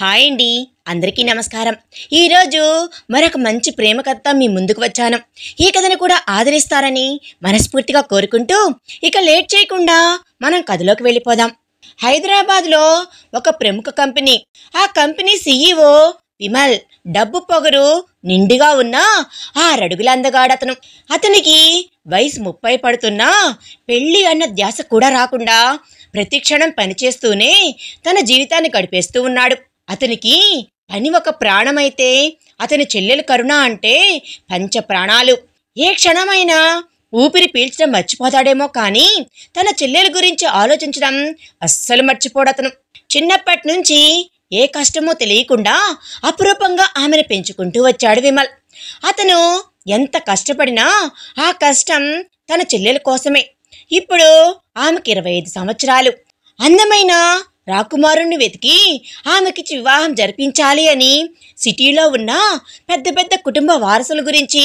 Hi అండి, అందరికీ నమస్కారం. ఈరోజు మరొక మంచి ప్రేమ కథ మీ ముందుకు వచ్చాను. ఈ కథను కూడా ఆదరిస్తారని మనస్ఫూర్తిగా కోరుకుంటూ ఇక లేట్ చేయకుండా మనం కథలోకి వెళ్ళిపోదాం. హైదరాబాద్లో ఒక ప్రముఖ కంపెనీ, ఆ కంపెనీ సీఈఓ విమల్. డబ్బు పొగరు నిండుగా ఉన్న 6 అడుగుల అందగాడతను. అతనికి వయసు 30 పడుతున్నా పెళ్ళి అన్న ధ్యాస కూడా రాకుండా ప్రతి క్షణం పనిచేస్తూనే తన జీవితాన్ని గడిపేస్తూ ఉన్నాడు. అతనికి పని ఒక ప్రాణమైతే అతని చెల్లెలు కరుణ అంటే పంచ ప్రాణాలు. ఏ క్షణమైనా ఊపిరి పీల్చడం మర్చిపోతాడేమో కానీ తన చెల్లెల గురించి ఆలోచించడం అస్సలు మర్చిపోడతను. చిన్నప్పటి నుంచి ఏ కష్టమో తెలియకుండా అపురూపంగా ఆమెను పెంచుకుంటూ వచ్చాడు విమల్. అతను ఎంత కష్టపడినా ఆ కష్టం తన చెల్లెల కోసమే. ఇప్పుడు ఆమెకి 25 సంవత్సరాలు. అందమైన రాకుమారుణ్ణి వెతికి ఆమెకిచ్చి వివాహం జరిపించాలి అని సిటీలో ఉన్న పెద్ద పెద్ద కుటుంబ వారసుల గురించి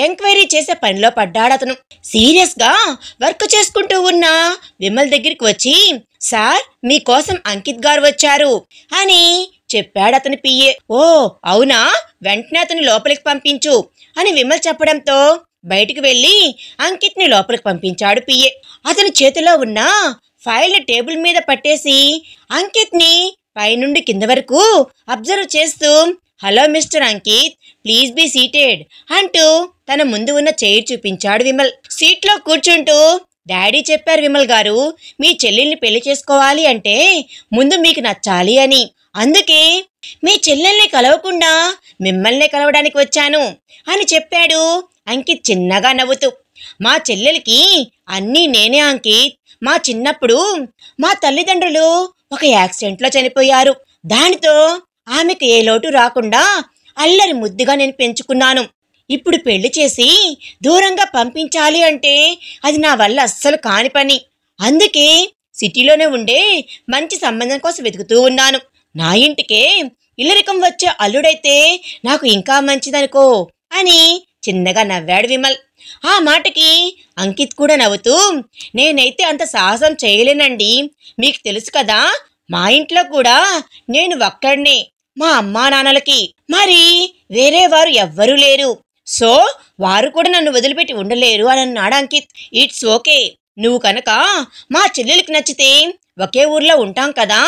ఎంక్వైరీ చేసే పనిలో పడ్డాడతను. సీరియస్గా వర్క్ చేసుకుంటూ ఉన్న విమల్ దగ్గరికి వచ్చి, సార్ మీకోసం అంకిత్ గారు వచ్చారు అని చెప్పాడతని పిఏ. ఓ అవునా, వెంటనే అతని లోపలికి పంపించు అని విమల్ చెప్పడంతో బయటికి వెళ్ళి అంకిత్ని లోపలికి పంపించాడు పిఏ. అతని చేతిలో ఉన్న ఫైల్ టేబుల్ మీద పట్టేసి అంకిత్ని పైనుండి కింద వరకు అబ్జర్వ్ చేస్తూ, hello mister Ankit, please be seated అంటూ తన ముందు ఉన్న చైర్ చూపించాడు విమల్. సీట్లో కూర్చుంటూ, డాడీ చెప్పారు విమల్ గారు, మీ చెల్లెల్ని పెళ్లి చేసుకోవాలి అంటే ముందు మీకు నచ్చాలి అని. అందుకే మీ చెల్లెల్ని కలవకుండా మిమ్మల్ని కలవడానికి వచ్చాను అని చెప్పాడు అంకిత్ చిన్నగా నవ్వుతూ. మా చెల్లెలకి అన్నీ నేనే అంకిత్. మా చిన్నప్పుడు మా తల్లిదండ్రులు ఒక యాక్సిడెంట్లో చనిపోయారు. దానితో ఆమెకు ఏ లోటు రాకుండా అల్లరి ముద్దుగా నేను పెంచుకున్నాను. ఇప్పుడు పెళ్లి చేసి దూరంగా పంపించాలి అంటే అది నా వల్ల అస్సలు కాని పని. అందుకే సిటీలోనే ఉండే మంచి సంబంధం కోసం వెతుకుతూ ఉన్నాను. నా ఇంటికే ఇల్లరికం వచ్చే అల్లుడైతే నాకు ఇంకా మంచిదనుకో అని చిన్నగా నవ్వాడు విమల్. ఆ మాటకి అంకిత్ కూడా నవ్వుతూ, నేనైతే అంత సాహసం చేయలేనండి. మీకు తెలుసు కదా, మా ఇంట్లో కూడా నేను ఒక్కడినే, మా అమ్మా నాన్నలకి మరి వేరే వారు ఎవ్వరూ లేరు. సో వారు కూడా నన్ను వదిలిపెట్టి ఉండలేరు అని అన్నాడు అంకిత్. ఇట్స్ ఓకే, నువ్వు కనుక మా చెల్లెలికి నచ్చితే ఒకే ఊర్లో ఉంటాం కదా,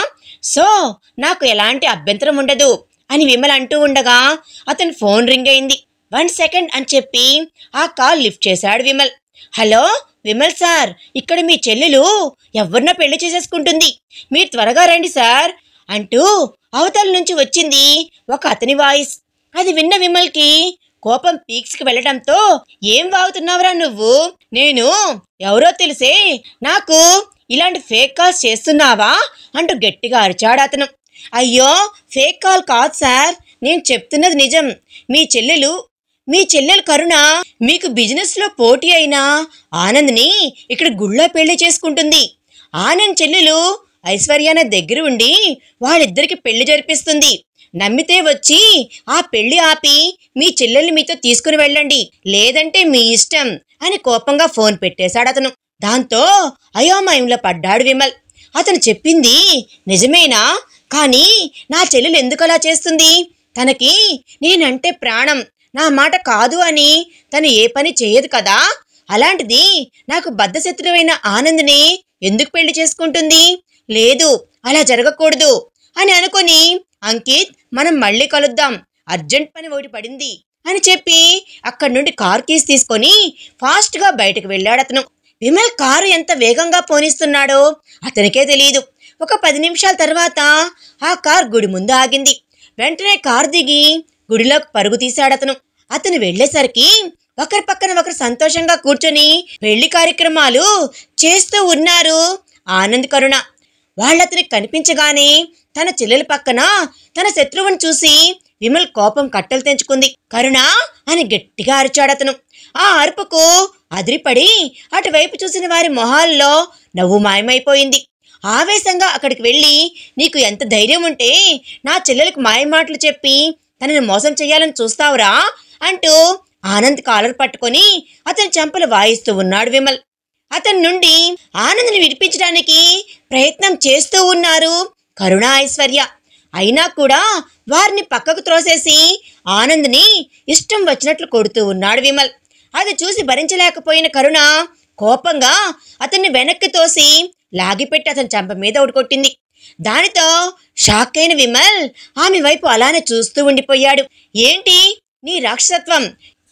సో నాకు ఎలాంటి అభ్యంతరం ఉండదు అని విమల్ అంటూ ఉండగా అతని ఫోన్ రింగ్ అయింది. 1 సెకండ్ అని చెప్పి ఆ కాల్ లిఫ్ట్ చేశాడు విమల్. హలో విమల్ సార్, ఇక్కడ మీ చెల్లెలు ఎవరినో పెళ్లి చేసేసుకుంటుంది, మీరు త్వరగా రండి సార్ అంటూ అవతల నుంచి వచ్చింది ఒక అతని వాయిస్. అది విన్న విమల్కి కోపం పీక్స్కి వెళ్ళడంతో, ఏం వాగుతున్నావురా నువ్వు, నేను ఎవరో తెలిసే నాకు ఇలాంటి ఫేక్ కాల్స్ చేస్తున్నావా అంటూ గట్టిగా అరిచాడు అతను. అయ్యో ఫేక్ కాల్ కాదు సార్, నేను చెప్తున్నది నిజం. మీ చెల్లెలు కరుణ మీకు బిజినెస్లో పోటీ అయిన ఆనంద్ని ఇక్కడ గుళ్ళో పెళ్లి చేసుకుంటుంది. ఆనంద్ చెల్లెలు ఐశ్వర్యాన దగ్గర ఉండి వాళ్ళిద్దరికి పెళ్లి జరిపిస్తుంది. నమ్మితే వచ్చి ఆ పెళ్లి ఆపి మీ చెల్లెల్ని మీతో తీసుకుని వెళ్ళండి, లేదంటే మీ ఇష్టం అని కోపంగా ఫోన్ పెట్టేశాడు అతను. దాంతో అయోమయంలో పడ్డాడు విమల్. అతను చెప్పింది నిజమేనా? కానీ నా చెల్లెలు ఎందుకలా చేస్తుంది? తనకి నేనంటే ప్రాణం, నా మాట కాదు అని తను ఏ పని చేయదు కదా. అలాంటిది నాకు బద్ధశత్రువైన ఆనంద్ని ఎందుకు పెళ్లి చేసుకుంటుంది? లేదు, అలా జరగకూడదు అని అనుకుని, అంకిత్ మనం మళ్ళీ కలుద్దాం, అర్జెంట్ పని ఒకటి పడింది అని చెప్పి అక్కడి నుండి కార్ కీస్ తీసుకొని ఫాస్ట్గా బయటకు వెళ్ళాడు అతను. విమల్ కారు ఎంత వేగంగా పోనిస్తున్నాడో అతనికే తెలియదు. ఒక 10 నిమిషాల తర్వాత ఆ కార్ గుడి ముందు ఆగింది. వెంటనే కారు దిగి గుడిలోకి పరుగు తీశాడతను. అతను వెళ్లేసరికి ఒకరి పక్కన ఒకరు సంతోషంగా కూర్చొని పెళ్లి కార్యక్రమాలు చేస్తూ ఉన్నారు ఆనంద్ కరుణ. వాళ్ళతనికి కనిపించగానే తన చెల్లెల పక్కన తన శత్రువుని చూసి విమల్ కోపం కట్టలు తెంచుకుంది. కరుణ అని గట్టిగా అరిచాడతను. ఆ అరుపుకు అదిరిపడి అటువైపు చూసిన వారి మొహాల్లో నవ్వు మాయమైపోయింది. ఆవేశంగా అక్కడికి వెళ్ళి, నీకు ఎంత ధైర్యం ఉంటే నా చెల్లెలకు మాయమాటలు చెప్పి తనని మోసం చెయ్యాలని చూస్తావురా అంటూ ఆనంద్ కాలర్ పట్టుకొని అతని చెంపలు వాయిస్తూ ఉన్నాడు విమల్. అతని నుండి ఆనంద్ని విడిపించడానికి ప్రయత్నం చేస్తూ ఉన్నారు కరుణ, ఐశ్వర్య. అయినా కూడా వారిని పక్కకు త్రోసేసి ఆనంద్ని ఇష్టం వచ్చినట్లు కొడుతూ ఉన్నాడు విమల్. అది చూసి భరించలేకపోయిన కరుణ కోపంగా అతన్ని వెనక్కి తోసి లాగిపెట్టి అతని చెంప మీద ఒకటి కొట్టింది. దానితో షాక్ అయిన విమల్ ఆమె వైపు అలానే చూస్తూ ఉండిపోయాడు. ఏంటి నీ రాక్షసత్వం?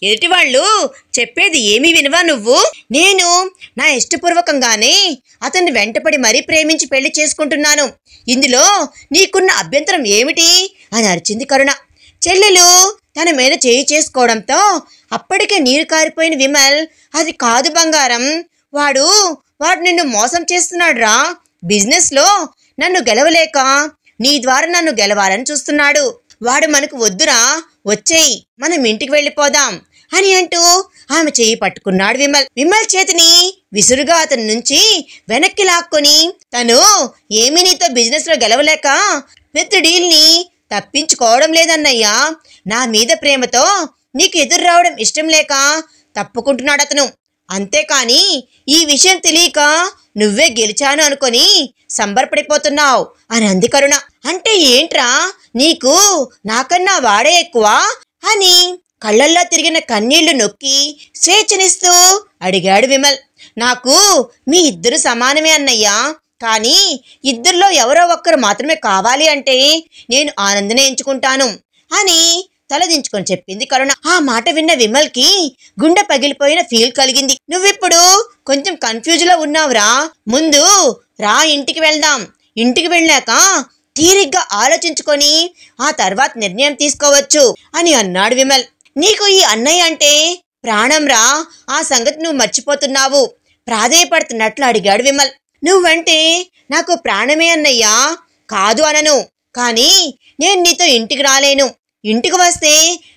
ఎదుటివాళ్ళు చెప్పేది ఏమీ వినవా నువ్వు? నేను నా ఇష్టపూర్వకంగానే అతన్ని వెంటపడి మరీ ప్రేమించి పెళ్లి చేసుకుంటున్నాను. ఇందులో నీకున్న అభ్యంతరం ఏమిటి అని అరిచింది కరుణ. చెల్లెలు తన మీద చేయి చేసుకోవడంతో అప్పటికే నీరు కారిపోయిన విమల్, అది కాదు బంగారం, వాడు నిన్ను మోసం చేస్తున్నాడు రా. బిజినెస్లో నన్ను గెలవలేక నీ ద్వారా నన్ను గెలవాలని చూస్తున్నాడు. వాడు మనకు వద్దురా, వచ్చేయి, మనం ఇంటికి వెళ్ళిపోదాం అని అంటూ ఆమె చేయి పట్టుకున్నాడు విమల్. విమల్ చేతిని విసురుగా అతని నుంచి వెనక్కి లాక్కొని, తను ఏమీ నీతో బిజినెస్లో గెలవలేక పెద్ద డీల్ని తప్పించుకోవడం లేదన్నయ్యా. నా మీద ప్రేమతో నీకు ఎదురు రావడం ఇష్టం లేక తప్పుకుంటున్నాడు అతను. అంతేకాని ఈ విషయం తెలియక నువ్వే గెలిచాను అనుకొని సంబరపడిపోతున్నావు అని అంది కరుణ. అంటే ఏంట్రా, నీకు నాకన్నా వాడే ఎక్కువ అని కళ్ళల్లో తిరిగిన కన్నీళ్లు నొక్కి స్వేచ్ఛనిస్తూ అడిగాడు విమల్. నాకు మీ ఇద్దరు సమానమే అన్నయ్యా, కానీ ఇద్దరిలో ఎవరో ఒక్కరు మాత్రమే కావాలి అంటే నేను ఆనందనే ఎంచుకుంటాను అని తలదించుకొని చెప్పింది కరుణ. ఆ మాట విన్న విమల్కి గుండె పగిలిపోయిన ఫీల్ కలిగింది. నువ్విప్పుడు కొంచెం కన్ఫ్యూజ్ లో ఉన్నావురా, ముందు రా ఇంటికి వెళ్దాం, ఇంటికి వెళ్ళాక తీరిగ్గా ఆలోచించుకొని ఆ తర్వాత నిర్ణయం తీసుకోవచ్చు అని అన్నాడు విమల్. నీకు ఈ అన్నయ్య అంటే ప్రాణం రా, ఆ సంగతి నువ్వు మర్చిపోతున్నావు ప్రాధేయపడుతున్నట్లు అడిగాడు విమల్. నువ్వంటే నాకు ప్రాణమే అన్నయ్యా, కాదు అనను, కానీ నేను నీతో ఇంటికి రాలేను. ఇంటికి వస్తే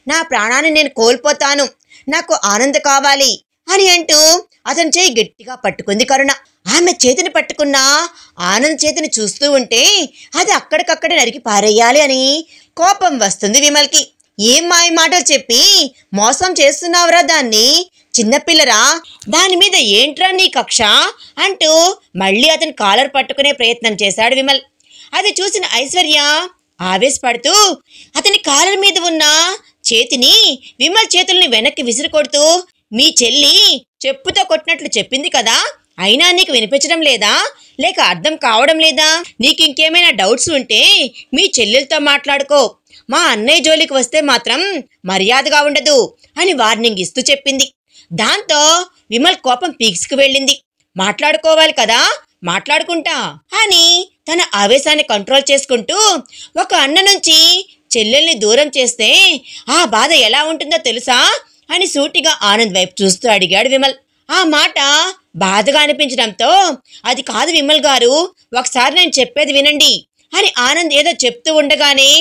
నా ప్రాణాన్ని నేను కోల్పోతాను, నాకు ఆనందం కావాలి అని అంటూ అతని చేయి గట్టిగా పట్టుకుంది కరుణ. ఆమె చేతిని పట్టుకున్న ఆనంద్ చేతిని చూస్తూ ఉంటే అది అక్కడికక్కడే నరికి పారేయాలి అని కోపం వస్తుంది విమల్కి. ఏం మాయ మాటలు చెప్పి మోసం చేస్తున్నావురా దాన్ని, చిన్నపిల్లరా, దాని మీద ఏంట్రా నీ కక్ష అంటూ మళ్ళీ అతని కాలర్ పట్టుకునే ప్రయత్నం చేశాడు విమల్. అది చూసిన ఐశ్వర్య ఆవేశపడుతూ అతని కాలర్ మీద ఉన్న చేతిని విమల్ చేతుల్ని వెనక్కి విసిరి కొడుతూ, మీ చెల్లి చెప్పుతో కొట్టినట్లు చెప్పింది కదా, అయినా నీకు వినిపించడం లేదా, లేక అర్థం కావడం లేదా? నీకు ఇంకేమైనా డౌట్స్ ఉంటే మీ చెల్లెలతో మాట్లాడుకో, మా అన్నయ్య జోలికి వస్తే మాత్రం మర్యాదగా ఉండదు అని వార్నింగ్ ఇస్తూ చెప్పింది. దాంతో విమల్ కోపం పీక్స్కు వెళ్ళింది. మాట్లాడుకోవాలి కదా, మాట్లాడుకుంటా అని తన ఆవేశాన్ని కంట్రోల్ చేసుకుంటూ, ఒక అన్న నుంచి చెల్లెల్ని దూరం చేస్తే ఆ బాధ ఎలా ఉంటుందో తెలుసా అని సూటిగా ఆనంద్ వైపు చూస్తూ అడిగాడు విమల్. ఆ మాట బాధగా అనిపించడంతో, అది కాదు విమల్ గారు, ఒకసారి నేను చెప్పేది వినండి అని ఆనంద్ ఏదో చెప్తూ ఉండగానే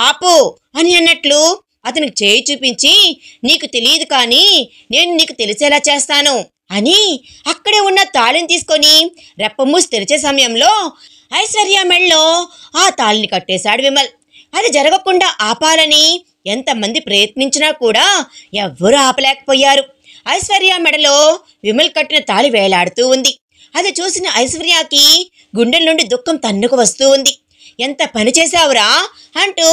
ఆపు అని అన్నట్లు అతనికి చేయి చూపించి, నీకు తెలియదు కానీ నేను నీకు తెలిసేలా చేస్తాను అని అక్కడే ఉన్న తాళిని తీసుకొని రెప్పమూసి తెరిచే సమయంలో ఐశ్వర్య మెళ్ళలో ఆ తాళిని కట్టేశాడు విమల్. అది జరగకుండా ఆపాలని ఎంతమంది ప్రయత్నించినా కూడా ఎవ్వరూ ఆపలేకపోయారు. ఐశ్వర్య మెడలో విమల్ కట్టిన తాళి వేలాడుతూ ఉంది. అది చూసిన ఐశ్వర్యకి గుండెల నుండి దుఃఖం తన్నుకు వస్తూ ఉంది. ఎంత పని చేశావురా అంటూ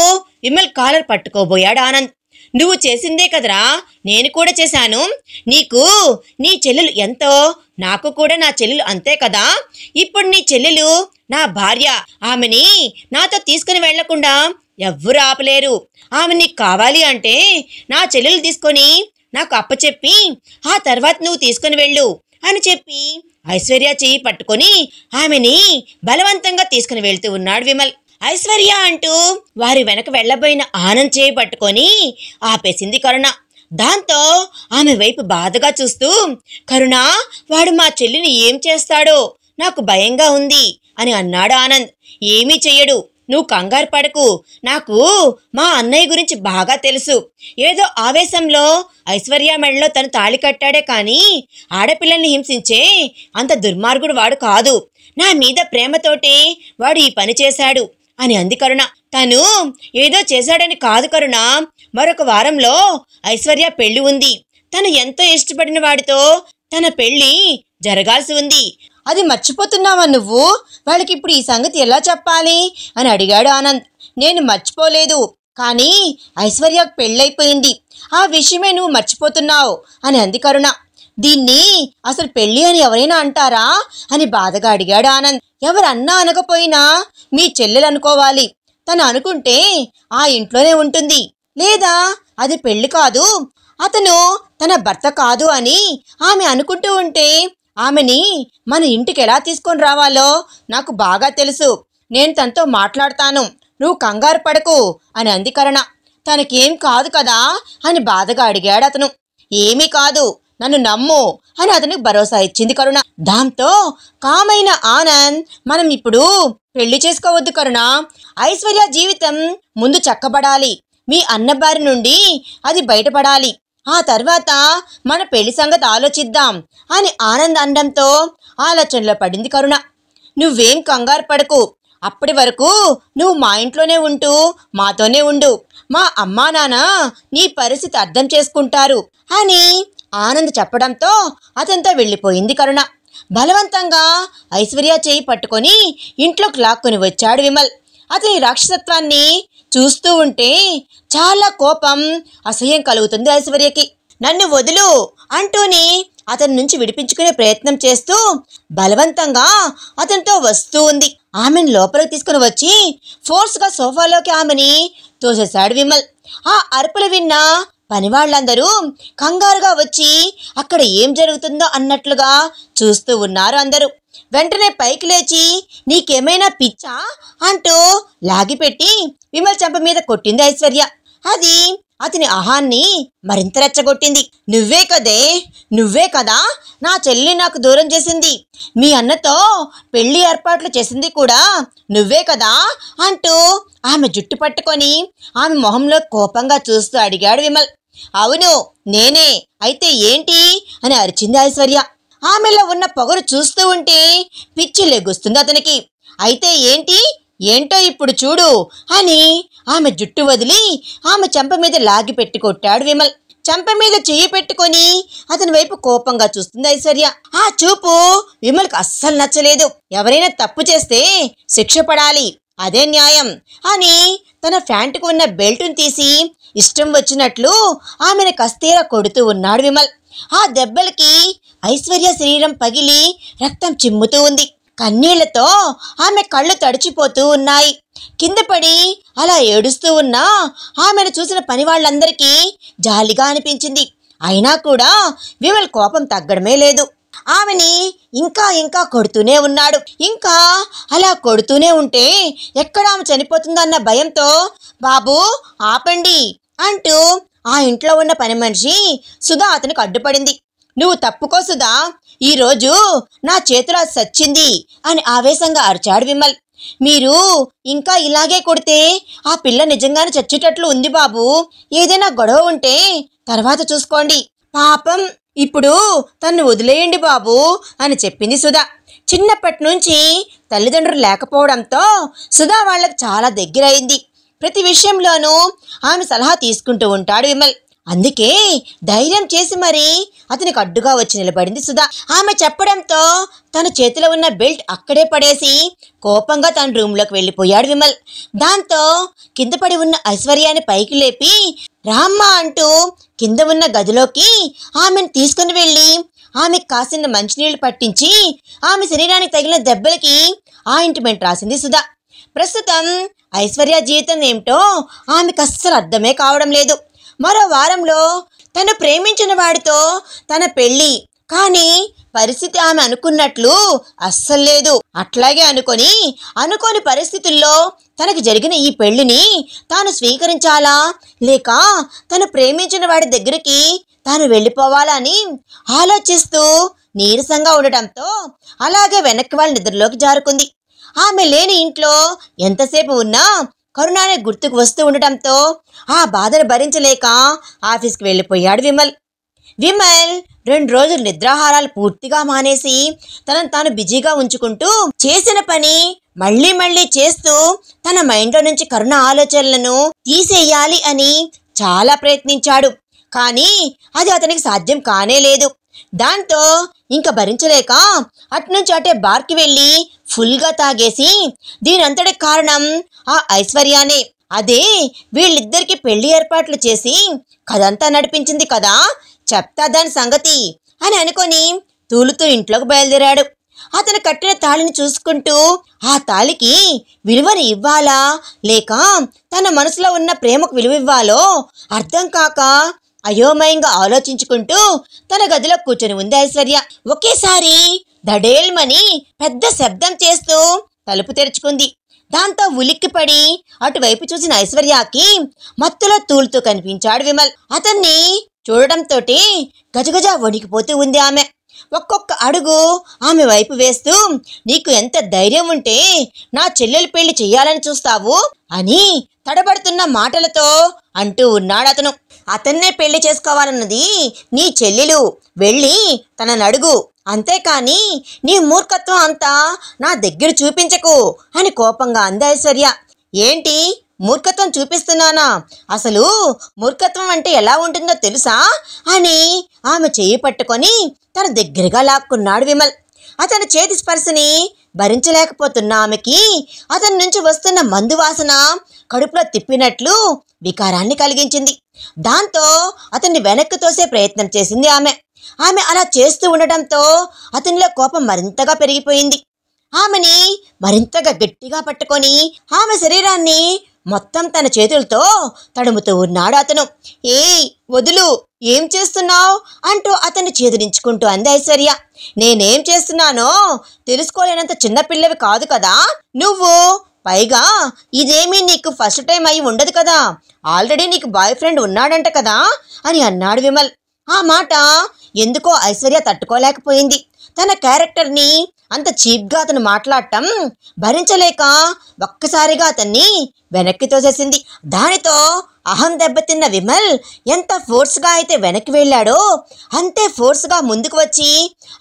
విమల్ కాలర్ పట్టుకోబోయాడు ఆనంద్. నువ్వు చేసిందే కదరా, నేను కూడా చేశాను. నీకు నీ చెల్లెలు ఎంతో, నాకు కూడా నా చెల్లెలు అంతే కదా. ఇప్పుడు నీ చెల్లెలు నా భార్య, ఆమెని నాతో తీసుకుని వెళ్లకుండా ఎవ్వరూ ఆపలేరు. ఆమె నీకు కావాలి అంటే నా చెల్లెలు తీసుకొని నాకు అప్పచెప్పి ఆ తర్వాత నువ్వు తీసుకుని వెళ్ళు అని చెప్పి ఐశ్వర్య చెయ్యి పట్టుకొని ఆమెని బలవంతంగా తీసుకుని వెళ్తూ ఉన్నాడు విమల్. ఐశ్వర్య అంటూ వారి వెనక వెళ్లబోయిన ఆనంద్ చేయి పట్టుకొని ఆపేసింది కరుణ. దాంతో ఆమె వైపు బాధగా చూస్తూ, కరుణ, వాడు మా చెల్లిని ఏం చేస్తాడో నాకు భయంగా ఉంది అని అన్నాడు ఆనంద్. ఏమీ చెయ్యడు, నువ్వు కంగారు పడకు, నాకు మా అన్నయ్య గురించి బాగా తెలుసు. ఏదో ఆవేశంలో ఐశ్వర్య మెడలో తను తాళి కట్టాడే కానీ ఆడపిల్లల్ని హింసించే అంత దుర్మార్గుడు వాడు కాదు. నా మీద ప్రేమతోటే వాడు ఈ పని చేశాడు అని అంది కరుణ. తను ఏదో చేశాడని కాదు కరుణ, మరొక వారంలో ఐశ్వర్య పెళ్లి ఉంది. తను ఎంతో ఇష్టపడిన వాడితో తన పెళ్లి జరగాల్సి ఉంది. అది మర్చిపోతున్నావా నువ్వు? వాళ్ళకి ఇప్పుడు ఈ సంగతి ఎలా చెప్పాలి అని అడిగాడు ఆనంద్. నేను మర్చిపోలేదు, కానీ ఐశ్వర్యకు పెళ్ళైపోయింది, ఆ విషయమే నువ్వు మర్చిపోతున్నావు అని అంది కరుణ. దీన్ని అసలు పెళ్ళి అని ఎవరైనా అంటారా అని బాధగా అడిగాడు ఆనంద్. ఎవరన్నా అనకపోయినా మీ చెల్లెలు అనుకోవాలి. తను అనుకుంటే ఆ ఇంట్లోనే ఉంటుంది, లేదా అది పెళ్లి కాదు, అతను తన భర్త కాదు అని ఆమె అనుకుంటూ ఉంటే ఆమెని మన ఇంటికి ఎలా తీసుకొని రావాలో నాకు బాగా తెలుసు. నేను తనతో మాట్లాడతాను, నువ్వు కంగారు పడకు అని అంది కరుణ. తనకేం కాదు కదా అని బాధగా అడిగాడు అతను. ఏమీ కాదు, నన్ను నమ్ము అని అతనికి భరోసా ఇచ్చింది కరుణ. దాంతో కామైన ఆనంద్, మనం ఇప్పుడు పెళ్లి చేసుకోవద్దు కరుణ, ఐశ్వర్య జీవితం ముందు చక్కబడాలి, మీ అన్నబారి నుండి అది బయటపడాలి, ఆ తర్వాత మన పెళ్లి సంగతి ఆలోచిద్దాం అని ఆనంద్ అనడంతో ఆలోచనలో పడింది కరుణ. నువ్వేం కంగారు పడకు, అప్పటి వరకు నువ్వు మా ఇంట్లోనే ఉంటూ మాతోనే ఉండు, మా అమ్మా నాన్న నీ పరిస్థితి అర్థం చేసుకుంటారు అని ఆనంద్ చెప్పడంతో అతనితో వెళ్ళిపోయింది కరుణ. బలవంతంగా ఐశ్వర్య చేయి పట్టుకొని ఇంట్లోకి లాక్కొని వచ్చాడు విమల్. అతని రాక్షసత్వాన్ని చూస్తూ ఉంటే చాలా కోపం, అసహ్యం కలుగుతుంది ఐశ్వర్యకి. నన్ను వదులు అంటూని అతని నుంచి విడిపించుకునే ప్రయత్నం చేస్తూ బలవంతంగా అతనితో వస్తూ ఉంది. ఆమెను లోపలికి తీసుకుని వచ్చి ఫోర్స్గా సోఫాలోకి ఆమెని తోసేశాడు విమల్. ఆ అరుపులు విన్న పనివాళ్లందరూ కంగారుగా వచ్చి అక్కడ ఏం జరుగుతుందో అన్నట్లుగా చూస్తూ ఉన్నారు అందరూ. వెంటనే పైకి లేచి నీకేమైనా పిచ్చా అంటూ లాగిపెట్టి విమల్ చెంప మీద కొట్టింది ఐశ్వర్య. అది అతని అహాన్ని మరింత రెచ్చగొట్టింది. నువ్వే కదా నా చెల్లి నాకు దూరం చేసింది, మీ అన్నతో పెళ్లి ఏర్పాట్లు చేసింది కూడా నువ్వే కదా అంటూ ఆమె జుట్టు పట్టుకొని ఆమె మొహంలో కోపంగా చూస్తూ అడిగాడు విమల్. అవును నేనే, అయితే ఏంటి అని అరిచింది ఐశ్వర్య. ఆమెలో ఉన్న పొగరు చూస్తూ ఉంటే పిచ్చి లెగుస్తుంది అతనికి. అయితే ఏంటో ఇప్పుడు చూడు అని ఆమె జుట్టు వదిలి ఆమె చెంప మీద లాగి పెట్టి కొట్టాడు విమల్. చెంప మీద చెయ్యి పెట్టుకొని అతని వైపు కోపంగా చూస్తుంది ఐశ్వర్య. ఆ చూపు విమల్కి అస్సలు నచ్చలేదు. ఎవరైనా తప్పు చేస్తే శిక్ష పడాలి, అదే న్యాయం అని తన ఫ్యాంటుకు ఉన్న బెల్టును తీసి ఇష్టం వచ్చినట్లు ఆమెను కస్తీరా కొడుతూ ఉన్నాడు విమల్. ఆ దెబ్బలకి ఐశ్వర్య శరీరం పగిలి రక్తం చిమ్ముతూ ఉంది. కన్నీళ్లతో ఆమె కళ్ళు తడిచిపోతూ ఉన్నాయి. కింద పడి అలా ఏడుస్తూ ఉన్నా ఆమెను చూసిన పని వాళ్ళందరికీ జాలిగా అనిపించింది. అయినా కూడా విమల్ కోపం తగ్గడమే లేదు. ఆమెని ఇంకా కొడుతూనే ఉన్నాడు. ఇంకా అలా కొడుతూనే ఉంటే ఎక్కడ ఆమె చనిపోతుందన్న భయంతో బాబు ఆపండి అంటూ ఆ ఇంట్లో ఉన్న పని మనిషి సుధా అతనికి అడ్డుపడింది. నువ్వు తప్పుకో సుధా, ఈరోజు నా చేతిలో సచ్చింది అని ఆవేశంగా అరిచాడు విమల్. మీరు ఇంకా ఇలాగే కొడితే ఆ పిల్ల నిజంగానే చచ్చేటట్లు ఉంది బాబు, ఏదైనా గొడవ ఉంటే తర్వాత చూసుకోండి, పాపం ఇప్పుడు తన్ను వదిలేయండి బాబు అని చెప్పింది సుధా. చిన్నప్పటి నుంచి తల్లిదండ్రులు లేకపోవడంతో సుధా వాళ్ళకి చాలా దగ్గరైంది. ప్రతి విషయంలోనూ ఆమె సలహా తీసుకుంటూ ఉంటాడు విమల్. అందుకే ధైర్యం చేసి మరి అతనికి అడ్డుగా వచ్చి నిలబడింది సుధా. ఆమె చెప్పడంతో తన చేతిలో ఉన్న బెల్ట్ అక్కడే పడేసి కోపంగా తన రూమ్లోకి వెళ్ళిపోయాడు విమల్. దాంతో కింద పడి ఉన్న ఐశ్వర్యాన్ని పైకి లేపి రామ్మా అంటూ కింద ఉన్న గదిలోకి ఆమెను తీసుకుని వెళ్ళి ఆమెకు కాసిన మంచినీళ్లు పట్టించి ఆమె శరీరానికి తగిలిన దెబ్బలకి ఆయింట్మెంట్ రాసింది సుధా. ప్రస్తుతం ఐశ్వర్య జీవితం ఏమిటో ఆమెకు అస్సలు అర్థమే కావడం లేదు. మరో వారంలో తను ప్రేమించిన వాడితో తన పెళ్లి, కానీ పరిస్థితి ఆమె అనుకున్నట్లు అస్సలు లేదు. అట్లాగే అనుకోని పరిస్థితుల్లో తనకు జరిగిన ఈ పెళ్లిని తాను స్వీకరించాలా లేక తను ప్రేమించిన వాడి దగ్గరికి తాను వెళ్ళిపోవాలా అని ఆలోచిస్తూ నీరసంగా ఉండటంతో అలాగే వెనక్కి వాళ్ళ నిద్రలోకి జారుకుంది. ఆమె లేని ఇంట్లో ఎంతసేపు ఉన్నా కరుణానే గుర్తుకు వస్తూ ఉండటంతో ఆ బాధను భరించలేక ఆఫీస్కి వెళ్ళిపోయాడు విమల్. 2 రోజులు నిద్రాహారాలు పూర్తిగా మానేసి తనను తాను బిజీగా ఉంచుకుంటూ చేసిన పని మళ్ళీ చేస్తూ తన మైండ్లో నుంచి కరుణ ఆలోచనలను తీసేయాలి అని చాలా ప్రయత్నించాడు. కానీ అది అతనికి సాధ్యం కానే లేదు. దాంతో ఇంక భరించలేక అట్నుంచి అటే బార్కి వెళ్ళి ఫుల్గా తాగేసి దీనంతటి కారణం ఆ ఐశ్వర్యానే, అదే వీళ్ళిద్దరికి పెళ్లి ఏర్పాట్లు చేసి కదంతా నడిపించింది కదా, చెప్తా దాని సంగతి అని అనుకొని తూలుతూ ఇంట్లోకి బయలుదేరాడు. అతను కట్టిన తాళిని చూసుకుంటూ ఆ తాళికి విలువని ఇవ్వాలా లేక తన మనసులో ఉన్న ప్రేమకు విలువ ఇవ్వాలో అర్థం కాక అయోమయంగా ఆలోచించుకుంటూ తన గదిలో కూర్చొని ఉంది ఐశ్వర్య. ఒకేసారి దడేల్మని పెద్ద శబ్దం చేస్తూ తలుపు తెరుచుకుంది. దాంతో ఉలిక్కిపడి అటువైపు చూసిన ఐశ్వర్యకి మత్తులో తూలుతూ కనిపించాడు విమల్. అతన్ని చూడడంతోటి గజగజ వణికిపోతూ ఉంది ఆమె. ఒక్కొక్క అడుగు ఆమె వైపు వేస్తూ, నీకు ఎంత ధైర్యం ఉంటే నా చెల్లెలు పెళ్లి చెయ్యాలని చూస్తావు అని తడబడుతున్న మాటలతో అంటూ ఉన్నాడు అతను. అతన్నే పెళ్లి చేసుకోవాలన్నది నీ చెల్లెలు, వెళ్ళి తనని అడుగు, అంతేకాని నీ మూర్ఖత్వం అంతా నా దగ్గర చూపించకు అని కోపంగా అంది ఐశ్వర్య. ఏంటి మూర్ఖత్వం చూపిస్తున్నానా? అసలు మూర్ఖత్వం అంటే ఎలా ఉంటుందో తెలుసా అని ఆమె చెయ్యి పట్టుకొని తన దగ్గరగా లాక్కున్నాడు విమల్. అతని చేతి స్పర్శని భరించలేకపోతున్న ఆమెకి అతని నుంచి వస్తున్న మందు వాసన కడుపులో తిప్పినట్లు వికారాన్ని కలిగించింది. దాంతో అతన్ని వెనక్కి తోసే ప్రయత్నం చేసింది ఆమె. అలా చేస్తూ ఉండటంతో అతనిలో కోపం మరింతగా పెరిగిపోయింది. ఆమెని మరింతగా గట్టిగా పట్టుకొని ఆమె శరీరాన్ని మొత్తం తన చేతులతో తడుముతూ ఉన్నాడు అతను. ఏయ్ వదులు, ఏం చేస్తున్నావు అంటూ అతన్ని చేదరించుకుంటూ అంది ఐశ్వర్య. నేనేం చేస్తున్నానో తెలుసుకోలేనంత చిన్నపిల్లవి కాదు కదా నువ్వు, పైగా ఇదేమీ నీకు ఫస్ట్ టైం అయి ఉండదు కదా, ఆల్రెడీ నీకు బాయ్ ఫ్రెండ్ ఉన్నాడంట కదా అని అన్నాడు విమల్. ఆ మాట ఎందుకో ఐశ్వర్య తట్టుకోలేకపోయింది. తన క్యారెక్టర్ని అంత చీప్గా అతను మాట్లాడటం భరించలేక ఒక్కసారిగా అతన్ని వెనక్కి తోసేసింది. దానితో అహం దెబ్బతిన్న విమల్ ఎంత ఫోర్స్గా అయితే వెనక్కి వెళ్ళాడో అంతే ఫోర్స్గా ముందుకు వచ్చి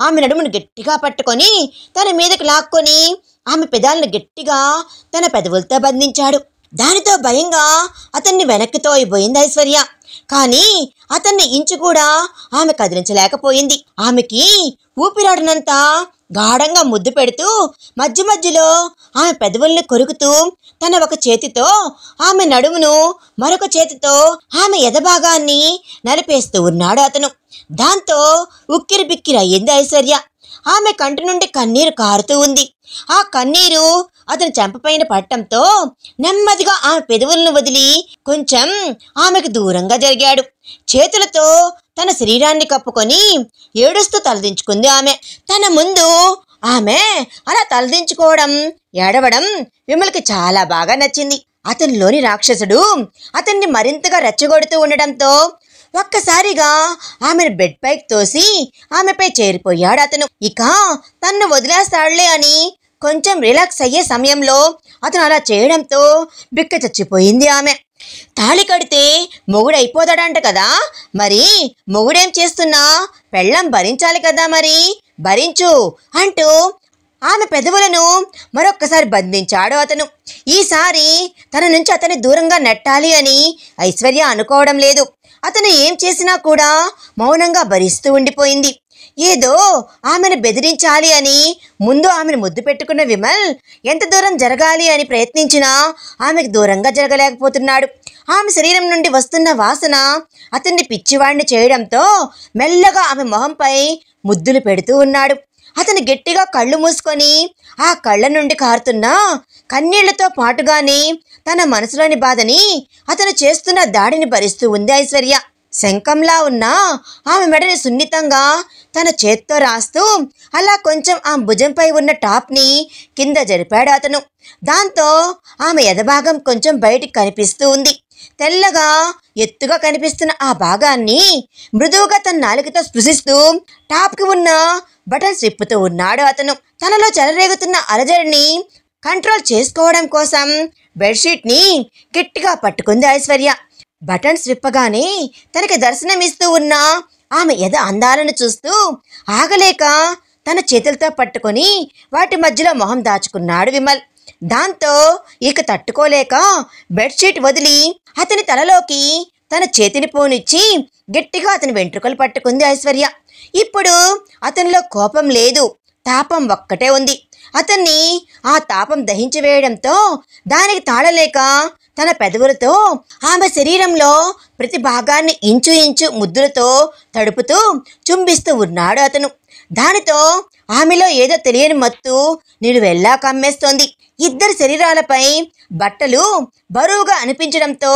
ఆమె నడుమును గట్టిగా పట్టుకొని తన మీదకి లాక్కొని ఆమె పెదాలను గట్టిగా తన పెదవులతో బంధించాడు. దానితో భయంగా అతన్ని వెనక్కి తోయబోయింది ఐశ్వర్య. కానీ అతన్ని ఇంచు కూడా ఆమె కదిలించలేకపోయింది. ఆమెకి ఊపిరాడినంత గాఢంగా ముద్దు పెడుతూ మధ్య మధ్యలో ఆమె పెదవుల్ని కొరుకుతూ తన ఒక చేతితో ఆమె నడుమును మరొక చేతితో ఆమె ఎదభాగాన్ని నలిపేస్తూ ఉన్నాడు అతను. దాంతో ఉక్కిరి బిక్కిరి అయ్యింది ఐశ్వర్య. ఆమె కంటి నుండి కన్నీరు కారుతూ ఉంది. ఆ కన్నీరు అతని చెంపపైన పట్టడంతో నెమ్మదిగా ఆమె పెదవులను వదిలి కొంచెం ఆమెకు దూరంగా జరిగాడు. చేతులతో తన శరీరాన్ని కప్పుకొని ఏడుస్తూ తలదించుకుంది ఆమె. తన ముందు ఆమె అలా తలదించుకోవడం, ఏడవడం విమల్కి చాలా బాగా నచ్చింది. అతనిలోని రాక్షసుడు అతన్ని మరింతగా రెచ్చగొడుతూ ఉండడంతో ఒక్కసారిగా ఆమెను బెడ్ పైకి తోసి ఆమెపై చేరిపోయాడు అతను. ఇక తన్ను వదిలేస్తాడులే అని కొంచెం రిలాక్స్ అయ్యే సమయంలో అతను అలా చేయడంతో బిక్క చచ్చిపోయింది ఆమె. తాళి కడితే మొగుడైపోతాడంట కదా, మరి మొగుడేం చేస్తున్నా పెళ్ళం భరించాలి కదా, మరి భరించు అంటూ ఆమె పెదవులను మరొక్కసారి బంధించాడు అతను. ఈసారి తన నుంచి అతన్ని దూరంగా నెట్టాలి అని ఐశ్వర్య అనుకోవడం లేదు. అతను ఏం చేసినా కూడా మౌనంగా భరిస్తూ ఉండిపోయింది. ఏదో ఆమెను బెదిరించాలి అని ముందు ఆమెను ముద్దు పెట్టుకున్న విమల్ ఎంత దూరం జరగాలి అని ప్రయత్నించినా ఆమెకు దూరంగా జరగలేకపోతున్నాడు. ఆమె శరీరం నుండి వస్తున్న వాసన అతన్ని పిచ్చివాడిని చేయడంతో మెల్లగా ఆమె మొహంపై ముద్దులు పెడుతూ ఉన్నాడు. అతను గట్టిగా కళ్ళు మూసుకొని ఆ కళ్ళ నుండి కారుతున్న కన్నీళ్లతో పాటుగానే తన మనసులోని బాధని అతను చేస్తున్న దాడిని భరిస్తూ ఉంది ఐశ్వర్య. శంఖంలా ఉన్న ఆమె మెడని సున్నితంగా తన చేత్తో రాస్తూ అలా కొంచెం ఆమె భుజంపై ఉన్న టాప్ని కింద జరిపాడు అతను. దాంతో ఆమె ఎదభాగం కొంచెం బయటికి కనిపిస్తూ ఉంది. తెల్లగా ఎత్తుగా కనిపిస్తున్న ఆ భాగాన్ని మృదువుగా తన నాలుకతో స్పృశిస్తూ టాప్కి ఉన్న బటన్స్ విప్పుతూ ఉన్నాడు అతను. తనలో చెలరేగుతున్న అలజడిని కంట్రోల్ చేసుకోవడం కోసం బెడ్షీట్ని గట్టిగా పట్టుకుంది ఐశ్వర్య. బటన్స్ విప్పగానే తనకి దర్శనమిస్తూ ఉన్న ఆమె ఎద అందాలను చూస్తూ ఆగలేక తన చేతులతో పట్టుకొని వాటి మధ్యలో మొహం దాచుకున్నాడు విమల్. దాంతో ఇక తట్టుకోలేక బెడ్షీట్ వదిలి అతని తలలోకి తన చేతిని పోనిచ్చి గట్టిగా అతని వెంట్రుకలు పట్టుకుంది ఐశ్వర్య. ఇప్పుడు అతనిలో కోపం లేదు, తాపం ఒక్కటే ఉంది. అతన్ని ఆ తాపం దహించి వేయడంతో దానికి తాళలేక తన పెదవులతో ఆమె శరీరంలో ప్రతి భాగాన్ని ఇంచు ఇంచు ముద్దులతో తడుపుతూ చుంబిస్తూ ఉన్నాడు అతను. దానితో ఆమెలో ఏదో తెలియని మత్తు నిలువెల్లా కమ్మేస్తోంది. ఇద్దరి శరీరాలపై బట్టలు బరువుగా అనిపించడంతో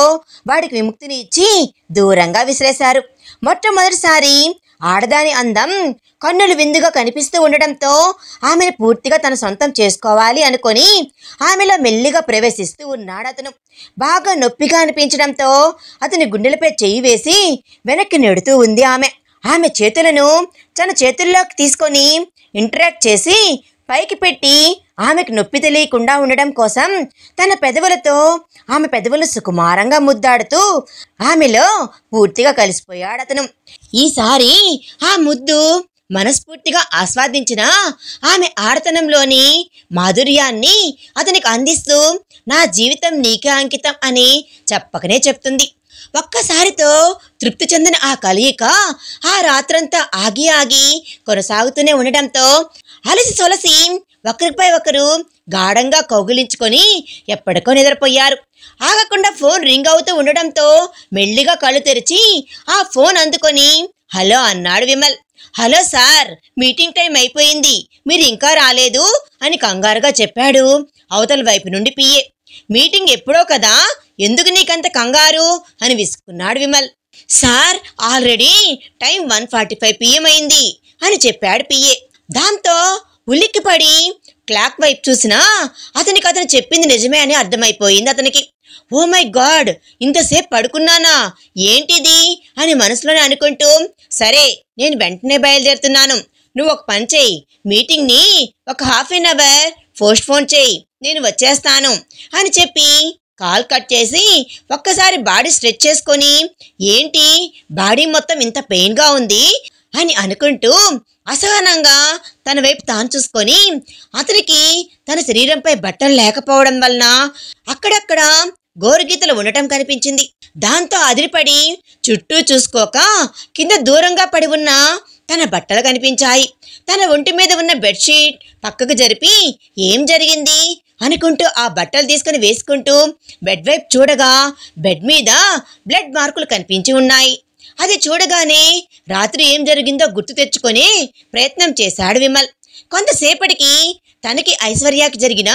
వాడికి విముక్తిని ఇచ్చి దూరంగా విసిరేశారు. మొట్టమొదటిసారి ఆడదాని అందం కన్నులు విందుగా కనిపిస్తూ ఉండడంతో ఆమెను పూర్తిగా తన సొంతం చేసుకోవాలి అనుకొని ఆమెలో మెల్లిగా ప్రవేశిస్తూ ఉన్నాడు అతను. బాగా నొప్పిగా అనిపించడంతో అతని గుండెలపై చెయ్యి వేసి వెనక్కి నెడుతూ ఉంది ఆమె. ఆమె చేతులను తన చేతుల్లోకి తీసుకొని ఇంటరాక్ట్ చేసి పైకి పెట్టి ఆమెకు నొప్పి తెలియకుండా ఉండడం కోసం తన పెదవులతో ఆమె పెదవులు సుకుమారంగా ముద్దాడుతూ ఆమెలో పూర్తిగా కలిసిపోయాడు అతను. ఈసారి ఆ ముద్దు మనస్ఫూర్తిగా ఆస్వాదించిన ఆమె ఆడతనంలోని మాధుర్యాన్ని అతనికి అందిస్తూ నా జీవితం నీకే అంకితం అని చెప్పకనే చెప్తుంది. ఒక్కసారితో తృప్తి చెందిన ఆ కలయిక ఆ రాత్రంతా ఆగి ఆగి కొనసాగుతూనే ఉండటంతో అలసి సొలసి ఒకరిపై ఒకరు గాఢంగా కౌగిలించుకొని ఎప్పటికో నిద్రపోయారు. ఆగకుండా ఫోన్ రింగ్ అవుతూ ఉండడంతో మెల్లిగా కళ్ళు తెరిచి ఆ ఫోన్ అందుకొని హలో అన్నాడు Vimal. Hello sir, meeting time అయిపోయింది, మీరు ఇంకా రాలేదు అని కంగారుగా చెప్పాడు అవతల వైపు నుండి పిఏ. మీటింగ్ ఎప్పుడో కదా, ఎందుకు నీకంత కంగారు అని విసుక్కున్నాడు Vimal. Sir, already time 1:45 PM అయింది అని చెప్పాడు పిఏ. దాంతో ఉలిక్కిపడి క్లాక్ వైపు చూసినా అతను చెప్పింది నిజమే అని అర్థమైపోయింది అతనికి. ఓ మై గాడ్, ఇంతసేపు పడుకున్నానా ఏంటిది అని మనసులోనే అనుకుంటూ, సరే నేను వెంటనే బయలుదేరుతున్నాను, నువ్వు ఒక పని చేయి, మీటింగ్ని ఒక 1/2 అవర్ పోస్ట్పోన్ చేయి, నేను వచ్చేస్తాను అని చెప్పి కాల్ కట్ చేసి ఒక్కసారి బాడీ స్ట్రెచ్ చేసుకొని ఏంటి బాడీ మొత్తం ఇంత పెయిన్గా ఉంది అని అనుకుంటూ అసహనంగా తన వైపు తాను చూసుకొని అతనికి తన శరీరంపై బట్టలు లేకపోవడం వలన అక్కడక్కడ గోరుగీతలు ఉండటం కనిపించింది. దాంతో అదిరిపడి చుట్టూ చూసుకోక కింద దూరంగా పడి ఉన్న తన బట్టలు కనిపించాయి. తన ఒంటి మీద ఉన్న బెడ్షీట్ పక్కకు జరిపి ఏం జరిగింది అనుకుంటూ ఆ బట్టలు తీసుకుని వేసుకుంటూ బెడ్ వైపు చూడగా బెడ్ మీద బ్లడ్ మార్కులు కనిపించి ఉన్నాయి. అది చూడగానే రాత్రి ఏం జరిగిందో గుర్తు తెచ్చుకొని ప్రయత్నం చేశాడు విమల్. కొంతసేపటికి తనకి ఐశ్వర్యకి జరిగిన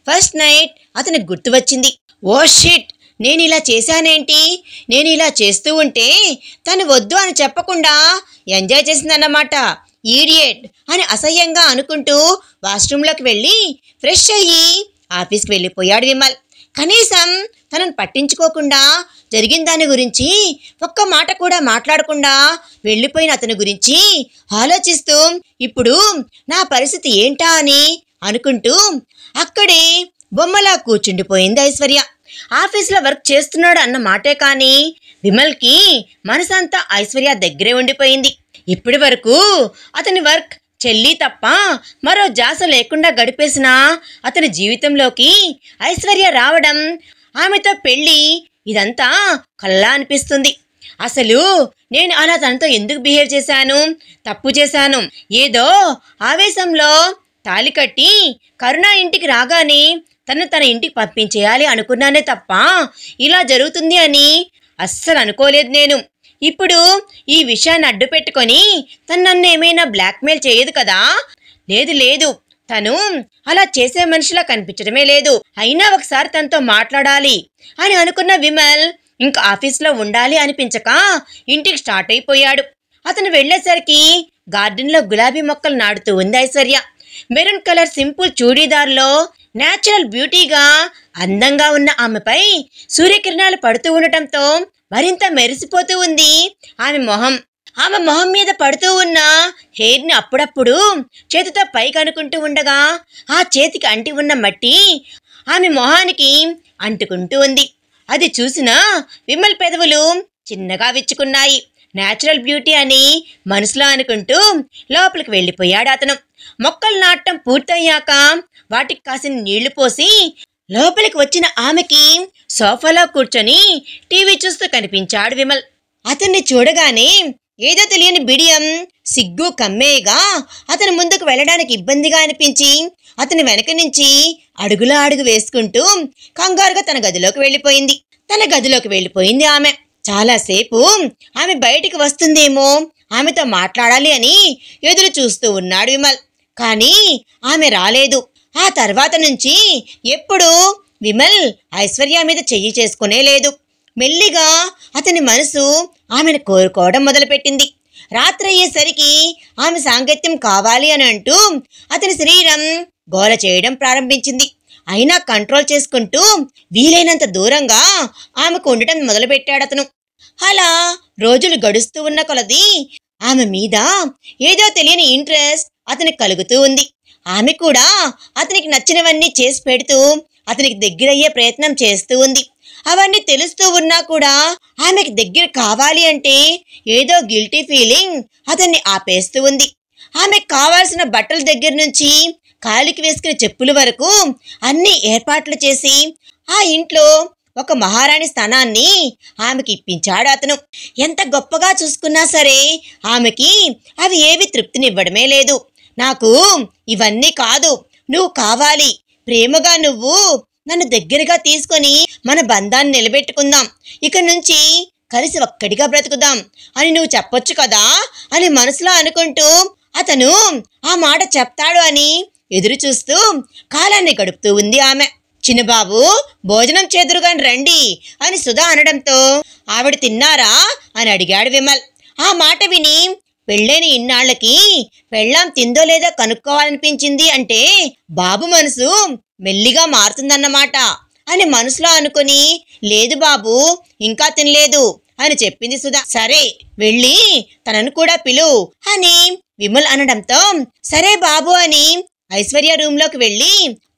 ఫస్ట్ నైట్ అతనికి గుర్తు వచ్చింది. ఓ షిట్, నేను ఇలా చేశానేంటి, నేను ఇలా చేస్తూ ఉంటే తను వద్దు అని చెప్పకుండా ఎంజాయ్ చేసిందన్నమాట, ఈడియట్ అని అసహ్యంగా అనుకుంటూ వాష్రూమ్లోకి వెళ్ళి ఫ్రెష్ అయ్యి ఆఫీస్కి వెళ్ళిపోయాడు విమల్. కనీసం తనను పట్టించుకోకుండా జరిగిన దాని గురించి ఒక్క మాట కూడా మాట్లాడకుండా వెళ్ళిపోయిన అతని గురించి ఆలోచిస్తూ ఇప్పుడు నా పరిస్థితి ఏంటా అని అనుకుంటూ అక్కడే బొమ్మలా కూర్చుండిపోయింది ఐశ్వర్య. ఆఫీస్లో వర్క్ చేస్తున్నాడు అన్న మాటే కానీ విమల్కి మనసంతా ఐశ్వర్య దగ్గరే ఉండిపోయింది. ఇప్పటి వరకు అతని వర్క్ చెల్లి తప్ప మరో జాస లేకుండా గడిపేసిన అతని జీవితంలోకి ఐశ్వర్య రావడం, ఆమెతో పెళ్ళి, ఇదంతా కల్లా అనిపిస్తుంది. అసలు నేను అలా తనతో ఎందుకు బిహేవ్ చేశాను, తప్పు చేశాను, ఏదో ఆవేశంలో తాళి కట్టి కరుణ ఇంటికి రాగానే తన ఇంటికి పంపించేయాలి అనుకున్నానే తప్ప ఇలా జరుగుతుంది అని అస్సలు అనుకోలేదు నేను. ఇప్పుడు ఈ విషయాన్ని అడ్డు పెట్టుకొని తను నన్ను ఏమైనా బ్లాక్మెయిల్ చేయదు కదా, లేదు, తను అలా చేసే మనిషిలా కనిపించడమే లేదు, అయినా ఒకసారి తనతో మాట్లాడాలి అని అనుకున్న విమల్ ఇంకా ఆఫీస్లో ఉండాలి అనిపించక ఇంటికి స్టార్ట్ అయిపోయాడు. అతను వెళ్ళేసరికి గార్డెన్లో గులాబీ మొక్కలు నాటుతూ ఉంది ఐశ్వర్య. మెరూన్ కలర్ సింపుల్ చూడీదార్లో న్యాచురల్ బ్యూటీగా అందంగా ఉన్న ఆమెపై సూర్యకిరణాలు పడుతూ ఉండటంతో మరింత మెరిసిపోతూ ఉంది ఆమె మొహం. ఆమె మొహం మీద పడుతూ ఉన్న హెయిర్ని అప్పుడప్పుడు చేతితో పైకి అనుకుంటూ ఉండగా ఆ చేతికి అంటి ఉన్న మట్టి ఆమె మొహానికి అంటుకుంటూ ఉంది. అది చూసిన విమల్ పెదవులు చిన్నగా విచ్చుకున్నాయి. న్యాచురల్ బ్యూటీ అని మనసులో అనుకుంటూ లోపలికి వెళ్ళిపోయాడు అతను. మొక్కలు నాటడం పూర్తయ్యాక వాటికి కాసిన నీళ్లు పోసి లోపలికి వచ్చిన ఆమెకి సోఫాలో కూర్చొని టీవీ చూస్తూ కనిపించాడు విమల్. అతన్ని చూడగానే ఏదో తెలియని బిడియం, సిగ్గు కమ్మేయగా అతని ముందుకు వెళ్ళడానికి ఇబ్బందిగా అనిపించి అతని వెనక నుంచి అడుగులా అడుగు వేసుకుంటూ కంగారుగా తన గదిలోకి వెళ్ళిపోయింది ఆమె. చాలాసేపు ఆమె బయటికి వస్తుందేమో, ఆమెతో మాట్లాడాలి అని ఎదురు చూస్తూ ఉన్నాడు విమల్. కానీ ఆమె రాలేదు. ఆ తర్వాత నుంచి ఎప్పుడూ విమల్ ఐశ్వర్య మీద చెయ్యి చేసుకునే లేదు. మెల్లిగా అతని మనసు ఆమెను కోరుకోవడం మొదలుపెట్టింది. రాత్రి అయ్యేసరికి ఆమె సాంగత్యం కావాలి అని అంటూ అతని శరీరం గోల చేయడం ప్రారంభించింది. అయినా కంట్రోల్ చేసుకుంటూ వీలైనంత దూరంగా ఆమెకు ఉండటం మొదలుపెట్టాడు అతను. అలా రోజులు గడుస్తూ ఉన్న కొలది ఆమె మీద ఏదో తెలియని ఇంట్రెస్ట్ అతనికి కలుగుతూ ఉంది. ఆమె కూడా అతనికి నచ్చినవన్నీ చేసి పెడుతూ అతనికి దగ్గరయ్యే ప్రయత్నం చేస్తూ ఉంది. అవన్నీ తెలుస్తూ ఉన్నా కూడా ఆమెకి దగ్గర కావాలి అంటే ఏదో గిల్టీ ఫీలింగ్ అతన్ని ఆపేస్తూ ఉంది. ఆమెకు కావాల్సిన బట్టల దగ్గర నుంచి కాలికి వేసుకునే చెప్పుల వరకు అన్ని ఏర్పాట్లు చేసి ఆ ఇంట్లో ఒక మహారాణి స్థానాన్ని ఆమెకి ఇప్పించాడు అతను. ఎంత గొప్పగా చూసుకున్నా సరే ఆమెకి అవి ఏవి తృప్తినివ్వడమే లేదు. నాకు ఇవన్నీ కాదు, నువ్వు కావాలి, ప్రేమగా నువ్వు నన్ను దగ్గరగా తీసుకొని మన బంధాన్ని నిలబెట్టుకుందాం, ఇక నుంచి కలిసి ఒక్కడిగా బ్రతుకుదాం అని నువ్వు చెప్పొచ్చు కదా అని మనసులో అనుకుంటూ అతను ఆ మాట చెప్తాడు అని ఎదురు చూస్తూ కాలాన్ని గడుపుతూ ఉంది ఆమె. చిన్నబాబు, భోజనం చేదురుగాని రండి అని సుధా అనడంతో ఆవిడ తిన్నారా అని అడిగాడు విమల్. ఆ మాట విని పెళ్ళైన ఇన్నాళ్లకి పెళ్ళాం తిందో లేదో కనుక్కోవాలనిపించింది అంటే బాబు మనసు మెల్లిగా మారుతుందన్నమాట అని మనసులో అనుకుని, లేదు బాబు, ఇంకా తినలేదు అని చెప్పింది సుధా. సరే వెళ్ళి తనను కూడా పిలు అని విమల్ అనడంతో సరే బాబు అని ఐశ్వర్య రూంలోకి వెళ్ళి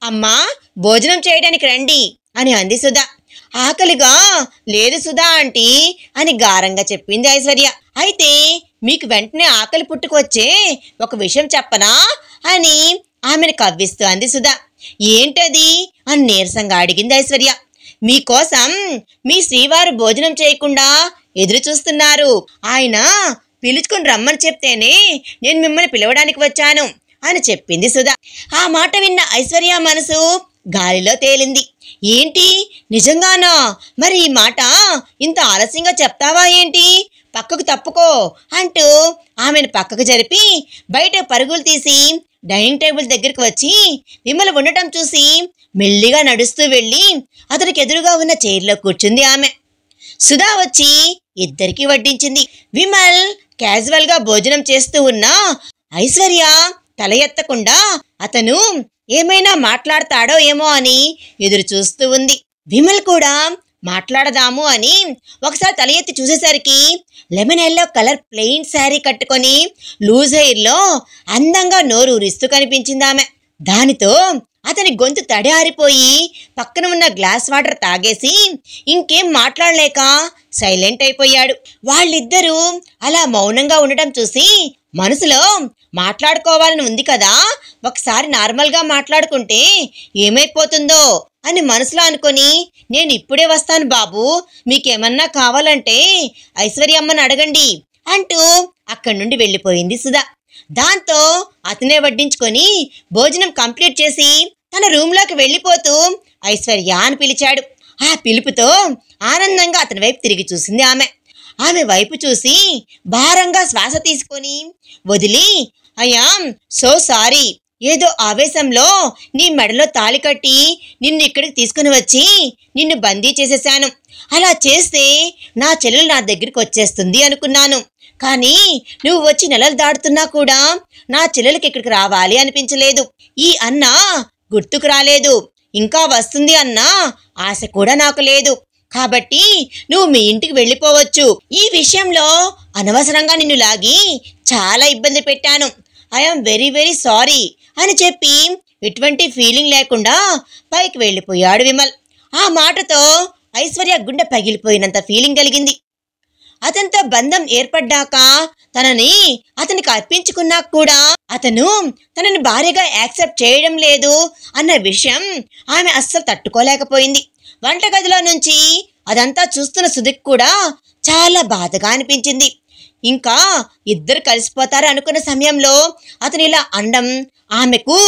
అమ్మా భోజనం చేయడానికి రండి అని అంది సుధా. ఆకలిగా లేదు సుధా ఆంటీ అని గారంగా చెప్పింది ఐశ్వర్య. అయితే మీకు వెంటనే ఆకలి పుట్టుకొచ్చే ఒక విషయం చెప్పనా అని ఆమెను కవ్విస్తూ అంది సుధా. ఏంటది అని నీరసంగా అడిగింది ఐశ్వర్య. మీకోసం మీ శ్రీవారు భోజనం చేయకుండా ఎదురు చూస్తున్నారు. ఆయన పిలుచుకుని రమ్మని చెప్తేనే నేను మిమ్మల్ని పిలవడానికి వచ్చాను అని చెప్పింది సుధా. ఆ మాట విన్న ఐశ్వర్య మనసు గాలిలో తేలింది. ఏంటి, నిజంగానా? మరి ఈ మాట ఇంత ఆలస్యంగా చెప్తావా ఏంటి? పక్కకు తప్పుకో అంటూ ఆమెను పక్కకు జరిపి బయట పరుగులు తీసి డైనింగ్ టేబుల్ దగ్గరికి వచ్చి విమల ఉండటం చూసి మెల్లిగా నడుస్తూ వెళ్ళి అతనికి ఎదురుగా ఉన్న చైర్లో కూర్చుంది ఆమె. సుధా వచ్చి ఇద్దరికీ వడ్డించింది. విమల్ క్యాజువల్గా భోజనం చేస్తూ ఉన్నా ఐశ్వర్య తల ఎత్తకుండా అతను ఏమైనా మాట్లాడతాడో ఏమో అని ఎదురు చూస్తూ ఉంది. విమల్ కూడా మాట్లాడదాము అని ఒకసారి తల ఎత్తి చూసేసరికి lemon yellow colour plain sari కట్టుకొని లూజ్ హెయిర్లో అందంగా నోరు ఊరిస్తూ కనిపించింది ఆమె. దానితో అతని గొంతు తడి ఆరిపోయి పక్కన ఉన్న గ్లాస్ వాటర్ తాగేసి ఇంకేం మాట్లాడలేక సైలెంట్ అయిపోయాడు. వాళ్ళిద్దరూ అలా మౌనంగా ఉండటం చూసి మనసులో మాట్లాడుకోవాలని ఉంది కదా, ఒకసారి నార్మల్గా మాట్లాడుకుంటే ఏమైపోతుందో అని మనసులో అనుకొని నేను ఇప్పుడే వస్తాను బాబు, మీకేమన్నా కావాలంటే ఐశ్వర్యమ్మని అడగండి అంటూ అక్కడి నుండి వెళ్ళిపోయింది సుధా. దాంతో అతనే వడ్డించుకొని భోజనం కంప్లీట్ చేసి తన రూంలోకి వెళ్ళిపోతూ ఐశ్వర్య అని పిలిచాడు. ఆ పిలుపుతో ఆనందంగా అతని వైపు తిరిగి చూసింది ఆమె. ఆమె వైపు చూసి భారంగా శ్వాస తీసుకొని వదిలి ఐయామ్ సో సారీ, ఏదో ఆవేశంలో నీ మెడలో తాళి కట్టి నిన్ను ఇక్కడికి తీసుకుని వచ్చి నిన్ను బందీ చేసేశాను. అలా చేస్తే నా చెల్లెలు నా దగ్గరికి వచ్చేస్తుంది అనుకున్నాను. కానీ నువ్వు వచ్చి నెలలు దాటుతున్నా కూడా నా చెల్లెలకి ఇక్కడికి రావాలి అనిపించలేదు. ఈ అన్న గుర్తుకు రాలేదు, ఇంకా వస్తుంది అన్న ఆశ కూడా నాకు లేదు. కాబట్టి నువ్వు మీ ఇంటికి వెళ్ళిపోవచ్చు. ఈ విషయంలో అనవసరంగా నిన్ను లాగి చాలా ఇబ్బంది పెట్టాను. ఐఎమ్ వెరీ వెరీ సారీ అని చెప్పి ఎటువంటి ఫీలింగ్ లేకుండా పైకి వెళ్ళిపోయాడు విమల్. ఆ మాటతో ఐశ్వర్య గుండె పగిలిపోయినంత ఫీలింగ్ కలిగింది. అతనితో బంధం ఏర్పడ్డాక తనని అతనికి అర్పించుకున్నా కూడా అతను తనని భార్యగా యాక్సెప్ట్ చేయడం లేదు అన్న విషయం ఆమె అస్సలు తట్టుకోలేకపోయింది. వంటగదిలో నుంచి అదంతా చూస్తున్న సుధికి కూడా చాలా బాధగా అనిపించింది. ఇంకా ఇద్దరు కలిసిపోతారు అనుకున్న సమయంలో అతను ఇలా అండం ఆమెకు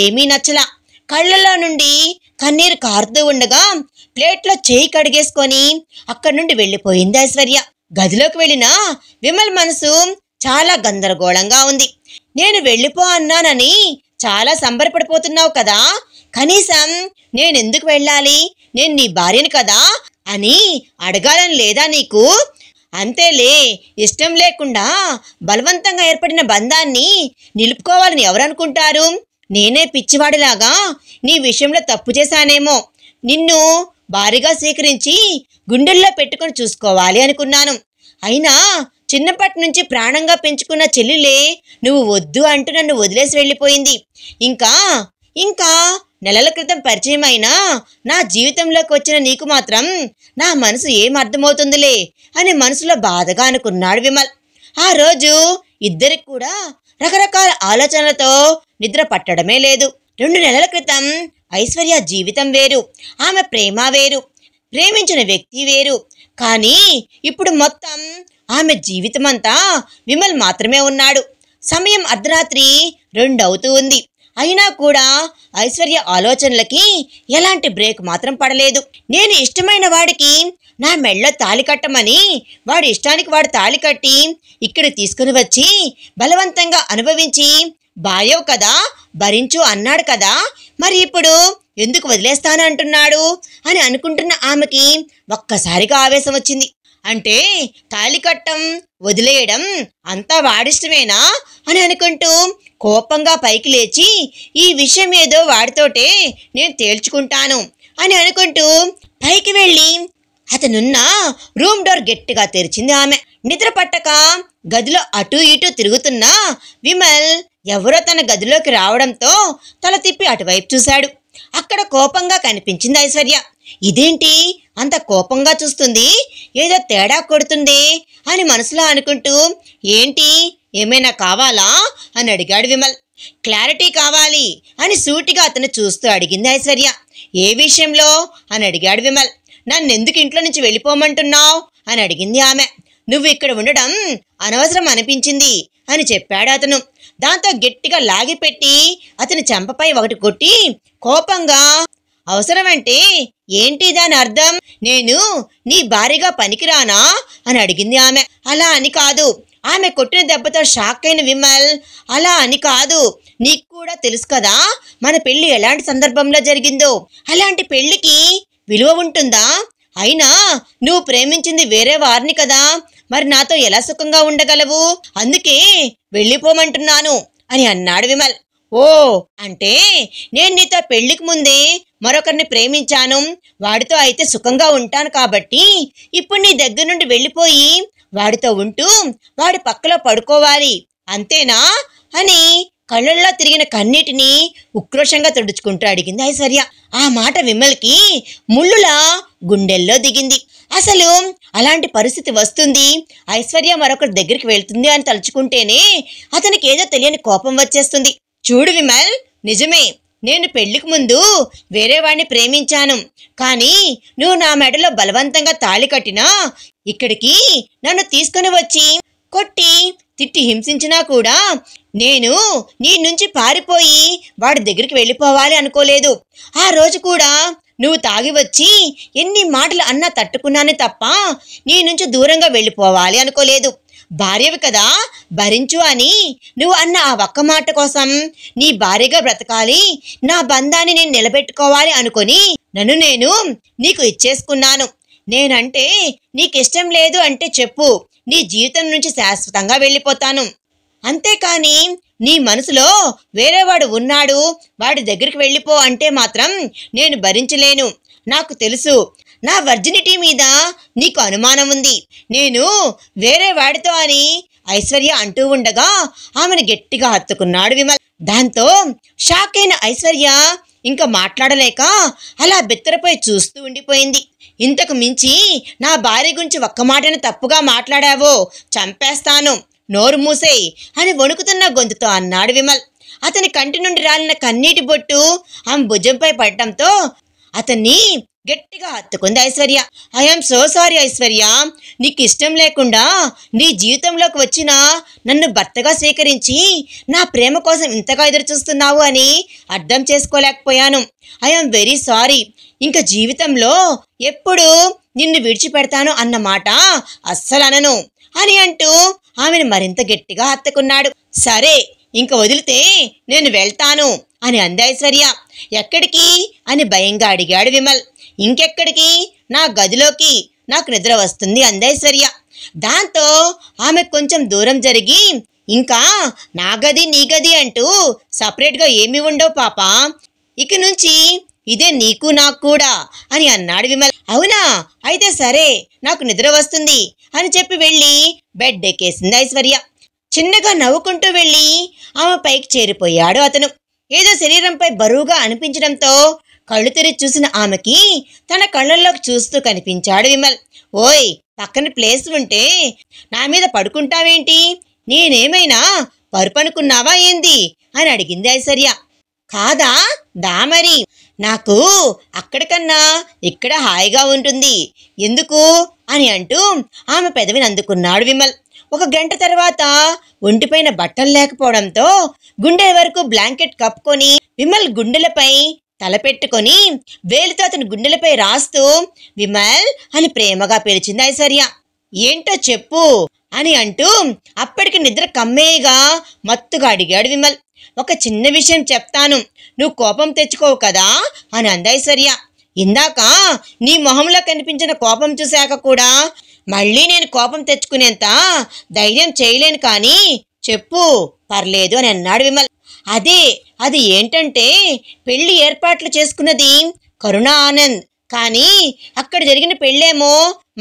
ఏమీ నచ్చలా. కళ్ళల్లో నుండి కన్నీరు కారుతూ ఉండగా ప్లేట్లో చేయి కడిగేసుకొని అక్కడి నుండి వెళ్ళిపోయింది ఐశ్వర్య. గదిలోకి వెళ్ళిన విమల్ మనసు చాలా గందరగోళంగా ఉంది. నేను వెళ్ళిపో అన్నానని చాలా సంబరపడిపోతున్నావు కదా, కనీసం నేనెందుకు వెళ్ళాలి, నేను నీ భార్యని కదా అని అడగాలని లేదా నీకు? అంతేలే, ఇష్టం లేకుండా బలవంతంగా ఏర్పడిన బంధాన్ని నిలుపుకోవాలని ఎవరనుకుంటారు? నేనే పిచ్చివాడిలాగా నీ విషయంలో తప్పు చేశానేమో. నిన్ను భారీగా స్వీకరించి గుండెల్లో పెట్టుకుని చూసుకోవాలి అనుకున్నాను. అయినా చిన్నప్పటి నుంచి ప్రాణంగా పెంచుకున్న చెల్లిలే నువ్వు వద్దు అంటూ నన్ను వదిలేసి వెళ్ళిపోయింది. ఇంకా నెలల క్రితం పరిచయం అయినా నా జీవితంలోకి వచ్చిన నీకు మాత్రం నా మనసు ఏం అర్థమవుతుందిలే అని మనసులో బాధగా అనుకున్నాడు విమల్. ఆ రోజు ఇద్దరికి కూడా రకరకాల ఆలోచనలతో నిద్ర పట్టడమే లేదు. 2 నెలల క్రితం ఐశ్వర్య జీవితం వేరు, ఆమె ప్రేమ వేరు, ప్రేమించిన వ్యక్తి వేరు. కానీ ఇప్పుడు మొత్తం ఆమె జీవితమంతా విమల్ మాత్రమే ఉన్నాడు. సమయం అర్ధరాత్రి 2 అవుతూ ఉంది. అయినా కూడా ఐశ్వర్య ఆలోచనలకి ఎలాంటి బ్రేక్ మాత్రం పడలేదు. నేను ఇష్టమైన వాడికి నా మెళ్ళో తాళి కట్టమని వాడి ఇష్టానికి వాడు తాళి కట్టి ఇక్కడ తీసుకుని వచ్చి బలవంతంగా అనుభవించి భార్యవు కదా భరించు అన్నాడు కదా, మరి ఇప్పుడు ఎందుకు వదిలేస్తాను అంటున్నాడు అని అనుకుంటున్న ఆమెకి ఒక్కసారిగా ఆవేశం వచ్చింది. అంటే తాళి కట్టం వదిలేయడం అంతా వాడిష్టమేనా అని అనుకుంటూ కోపంగా పైకి లేచి ఈ విషయం ఏదో వాడితోటే నేను తేల్చుకుంటాను అని అనుకుంటూ పైకి వెళ్ళి అతనున్న రూమ్ డోర్ గట్టిగా తెరిచింది ఆమె. నిద్ర పట్టక గదిలో అటూ ఇటూ తిరుగుతున్న విమల్ ఎవరో తన గదిలోకి రావడంతో తల తిప్పి అటువైపు చూశాడు. అక్కడ కోపంగా కనిపించింది ఐశ్వర్య. ఇదేంటి అంత కోపంగా చూస్తుంది, ఏదో తేడా కొడుతుంది అని మనసులో అనుకుంటూ ఏంటి ఏమైనా కావాలా అని అడిగాడు విమల్. క్లారిటీ కావాలి అని సూటిగా అతను చూస్తూ అడిగింది ఐశ్వర్య. ఏ విషయంలో అని అడిగాడు విమల్. నన్నెందుకు ఇంట్లో నుంచి వెళ్ళిపోమంటున్నావు అని అడిగింది ఆమె. నువ్వు ఇక్కడ ఉండడం అనవసరం అనిపించింది అని చెప్పాడు అతను. దాంతో గట్టిగా లాగిపెట్టి అతని చెంపపై ఒకటి కొట్టి కోపంగా అవసరమంటే ఏంటి దాని అర్థం, నేను నీ భార్యగా పనికిరానా అని అడిగింది ఆమె. అలా అని కాదు. ఆమె కొట్టిన దెబ్బతో షాక్ అయిన విమల్ అలా అని కాదు, నీకు కూడా తెలుసు కదా మన పెళ్లి ఎలాంటి సందర్భంలో జరిగిందో, అలాంటి పెళ్లికి విలువ ఉంటుందా? అయినా నువ్వు ప్రేమించింది వేరే వారిని కదా, మరి నాతో ఎలా సుఖంగా ఉండగలవు? అందుకే వెళ్ళిపోమంటున్నాను అని అన్నాడు విమల్. ఓ అంటే నేను నీతో పెళ్లికి ముందే మరొకరిని ప్రేమించాను, వాడితో అయితే సుఖంగా ఉంటాను కాబట్టి ఇప్పుడు నీ దగ్గర నుండి వెళ్ళిపోయి వాడితో ఉంటూ వాడి పక్కలో పడుకోవాలి అంతేనా అని కళ్ళల్లో తిరిగిన కన్నీటిని ఉక్రోషంగా తుడుచుకుంటూ అడిగింది ఐశ్వర్య. ఆ మాట విమల్కి ముళ్ళులా గుండెల్లో దిగింది. అసలు అలాంటి పరిస్థితి వస్తుంది, ఐశ్వర్య మరొకరి దగ్గరికి వెళ్తుంది అని తలుచుకుంటేనే అతనికి ఏదో తెలియని కోపం వచ్చేస్తుంది. చూడు విమల్, నిజమే నేను పెళ్లికి ముందు వేరే వాడిని ప్రేమించాను, కానీ నువ్వు నా మెడలో బలవంతంగా తాళి కట్టినా ఇక్కడికి నన్ను తీసుకుని వచ్చి కొట్టి తిట్టి హింసించినా కూడా నేను నీ నుంచి పారిపోయి వాడి దగ్గరికి వెళ్ళిపోవాలి అనుకోలేదు. ఆ రోజు కూడా నువ్వు తాగి వచ్చి ఎన్ని మాటలు అన్నా తట్టుకున్నానే తప్ప నీ నుంచి దూరంగా వెళ్ళిపోవాలి అనుకోలేదు. భార్యవి కదా భరించు అని నువ్వు అన్న ఆ ఒక్క మాట కోసం నీ భార్యగా బ్రతకాలి, నా బంధాన్ని నేను నిలబెట్టుకోవాలి అనుకొని నన్ను నేను నీకు ఇచ్చేసుకున్నాను. నేనంటే నీకిష్టం లేదు అంటే చెప్పు, నీ జీవితం నుంచి శాశ్వతంగా వెళ్ళిపోతాను. అంతేకాని నీ మనసులో వేరేవాడు ఉన్నాడు, వాడి దగ్గరికి వెళ్ళిపో అంటే మాత్రం నేను భరించలేను. నాకు తెలుసు నా వర్జినిటీ మీద నీకు అనుమానం ఉంది, నేను వేరే వాడితో అని ఐశ్వర్య అంటూ ఉండగా ఆమెను గట్టిగా హత్తుకున్నాడు విమల్. దాంతో షాక్ అయిన ఐశ్వర్య ఇంకా మాట్లాడలేక అలా బెత్తరపై చూస్తూ ఉండిపోయింది. ఇంతకు మించి నా భార్య గురించి ఒక్క మాటను తప్పుగా మాట్లాడావో చంపేస్తాను, నోరు మూసేయ్ అని వణుకుతున్న గొంతుతో అన్నాడు విమల్. అతని కంటి నుండి రాలిన కన్నీటి బొట్టు ఆమె భుజంపై పడటంతో అతన్ని గట్టిగా హత్తుకుంది Aishwarya. I'm so sorry Aishwarya, నీకు ఇష్టం లేకుండా నీ జీవితంలోకి వచ్చిన నన్ను భర్తగా స్వీకరించి నా ప్రేమ కోసం ఇంతగా ఎదురు చూస్తున్నావు అని అర్థం చేసుకోలేకపోయాను. I'm very sorry. ఇంకా జీవితంలో ఎప్పుడు నిన్ను విడిచిపెడతాను అన్న మాట అస్సలు అనను అని అంటూ ఆమెను మరింత గట్టిగా హత్తుకున్నాడు. సరే, ఇంక వదిలితే నేను వెళ్తాను అని అంది ఐశ్వర్య. ఎక్కడికి అని భయంగా అడిగాడు విమల్. ఇంకెక్కడికి, నా గదిలోకి, నాకు నిద్ర వస్తుంది అంది ఐశ్వర్య. దాంతో ఆమె కొంచెం దూరం జరిగి, ఇంకా నా గది నీ గది అంటూ సపరేట్గా ఏమి ఉండవు పాప, ఇక నుంచి ఇదే నీకు నాకు కూడా అని అన్నాడు విమల్. అవునా, అయితే సరే, నాకు నిద్ర వస్తుంది అని చెప్పి వెళ్ళి బెడ్ ఎక్కేసింది ఐశ్వర్య. చిన్నగా నవ్వుకుంటూ వెళ్ళి ఆమె పైకి చేరిపోయాడు అతను. ఏదో శరీరంపై బరువుగా అనిపించడంతో కళ్ళు తెరిచి చూసిన ఆమెకి తన కళ్ళల్లోకి చూస్తూ కనిపించాడు విమల్. ఓయ్, పక్కన ప్లేస్ ఉంటే నా మీద పడుకుంటావేంటి? నేనేమైనా పరుపనుకున్నావా ఏంది అని అడిగింది ఐశ్వర్య. కాదా, దామరి, నాకు అక్కడికన్నా ఇక్కడ హాయిగా ఉంటుంది, ఎందుకు అని అంటూ ఆమె పెదవిని అందుకున్నాడు విమల్. ఒక గంట తర్వాత ఒంటిపైన బట్టలు లేకపోవడంతో గుండెల వరకు బ్లాంకెట్ కప్పుకొని విమల్ గుండెలపై తలపెట్టుకొని వేలుతో అతని గుండెలపై రాస్తూ విమల్ అని ప్రేమగా పిలిచింది ఐశ్వర్య. ఏంటో చెప్పు అని అంటూ అప్పటికి నిద్ర కమ్మేయగా మత్తుగా అడిగాడు విమల్. ఒక చిన్న విషయం చెప్తాను, నువ్వు కోపం తెచ్చుకోవు కదా అని అంది ఐశ్వర్య. ఇందాక నీ మొహంలో కనిపించిన కోపం చూశాక కూడా మళ్ళీ నేను కోపం తెచ్చుకునేంత ధైర్యం చేయలేను, కానీ చెప్పు, పర్లేదు అని అన్నాడు విమల్. అది ఏంటంటే, పెళ్లి ఏర్పాట్లు చేసుకున్నది కరుణ ఆనంద్, కానీ అక్కడ జరిగిన పెళ్ళేమో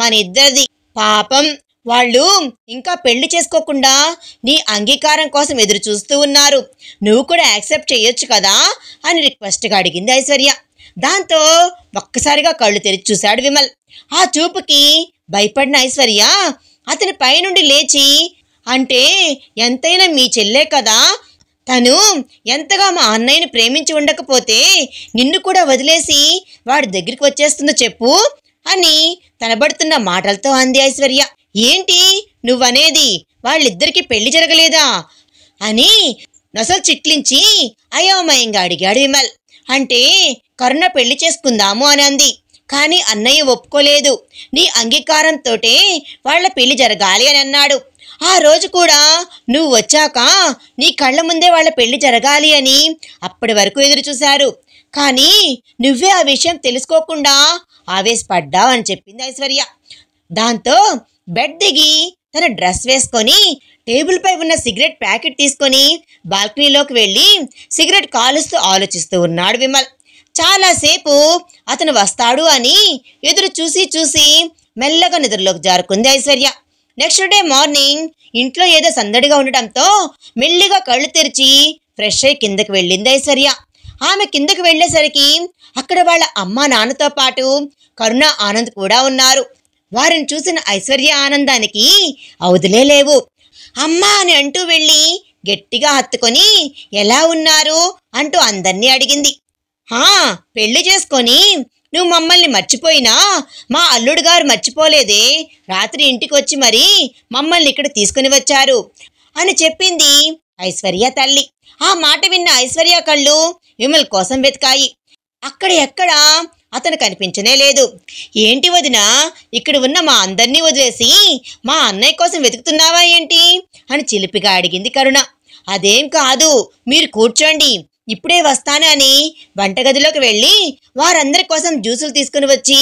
మన ఇద్దరిది. పాపం, వాళ్ళు ఇంకా పెళ్లి చేసుకోకుండా నీ అంగీకారం కోసం ఎదురు చూస్తూ ఉన్నారు, నువ్వు కూడా యాక్సెప్ట్ చేయొచ్చు కదా అని రిక్వెస్ట్గా అడిగింది ఐశ్వర్య. దాంతో ఒక్కసారిగా కళ్ళు తెరిచి చూశాడు విమల్. ఆ చూపుకి భయపడిన ఐశ్వర్య అతని పైనుండి లేచి, అంటే ఎంతైనా మీ చెల్లే కదా, తను ఎంతగా మా అన్నయ్యను ప్రేమించి ఉండకపోతే నిన్ను కూడా వదిలేసి వాడి దగ్గరికి వచ్చేస్తుందో చెప్పు అని తనబడుతున్న మాటలతో అంది ఐశ్వర్య. ఏంటి నువ్వనేది, వాళ్ళిద్దరికీ పెళ్లి జరగలేదా అని నొసలు చిట్లించి అయోమయంగా అడిగాడు విమల్. అంటే కరుణ పెళ్లి చేసుకుందాము అని అంది, కానీ అన్నయ్య ఒప్పుకోలేదు, నీ అంగీకారంతోటే వాళ్ల పెళ్లి జరగాలి అని అన్నాడు. ఆ రోజు కూడా నువ్వు వచ్చాక నీ కళ్ళ ముందే వాళ్ళ పెళ్లి జరగాలి అని అప్పటి వరకు ఎదురు చూశారు, కానీ నువ్వే ఆ విషయం తెలుసుకోకుండా ఆవేశపడ్డావు అని చెప్పింది ఐశ్వర్య. దాంతో బెడ్ దిగి తన డ్రెస్ వేసుకొని టేబుల్ పై ఉన్న సిగరెట్ ప్యాకెట్ తీసుకొని బాల్కనీలోకి వెళ్ళి సిగరెట్ కాలుస్తూ ఆలోచిస్తూ ఉన్నాడు విమల్. చాలాసేపు అతను వస్తాడు అని ఎదురు చూసి చూసి మెల్లగా నిద్రలోకి జారుకుంది ఐశ్వర్య. నెక్స్ట్ డే మార్నింగ్ ఇంట్లో ఏదో సందడిగా ఉండటంతో మెల్లిగా కళ్ళు తెరిచి ఫ్రెష్ అయి కిందకి వెళ్ళింది ఐశ్వర్య. ఆమె కిందకి వెళ్ళేసరికి అక్కడ వాళ్ళ అమ్మా నాన్నతో పాటు కరుణ ఆనంద్ కూడా ఉన్నారు. వారిని చూసిన ఐశ్వర్య ఆనందానికి అవధులే లేవు. అమ్మా అని అంటూ వెళ్ళి గట్టిగా హత్తుకొని ఎలా ఉన్నారు అంటూ అందర్నీ అడిగింది. పెళ్లి చేసుకొని నువ్వు మమ్మల్ని మర్చిపోయినా మా అల్లుడు గారు మర్చిపోలేదే, రాత్రి ఇంటికి వచ్చి మరి మమ్మల్ని ఇక్కడ తీసుకుని వచ్చారు అని చెప్పింది ఐశ్వర్య తల్లి. ఆ మాట విన్న ఐశ్వర్య కళ్ళు విమల్ కోసం వెతికాయి. అక్కడ ఎక్కడా అతను కనిపించనే లేదు. ఏంటి వదినా, ఇక్కడ ఉన్న మా అందరినీ వదిలేసి మా అన్నయ్య కోసం వెతుకుతున్నావా ఏంటి అని చిలిపిగా అడిగింది కరుణ. అదేం కాదు, మీరు కూర్చోండి, ఇప్పుడే వస్తాను అని వంటగదిలోకి వెళ్ళి వారందరి కోసం జ్యూసులు తీసుకుని వచ్చి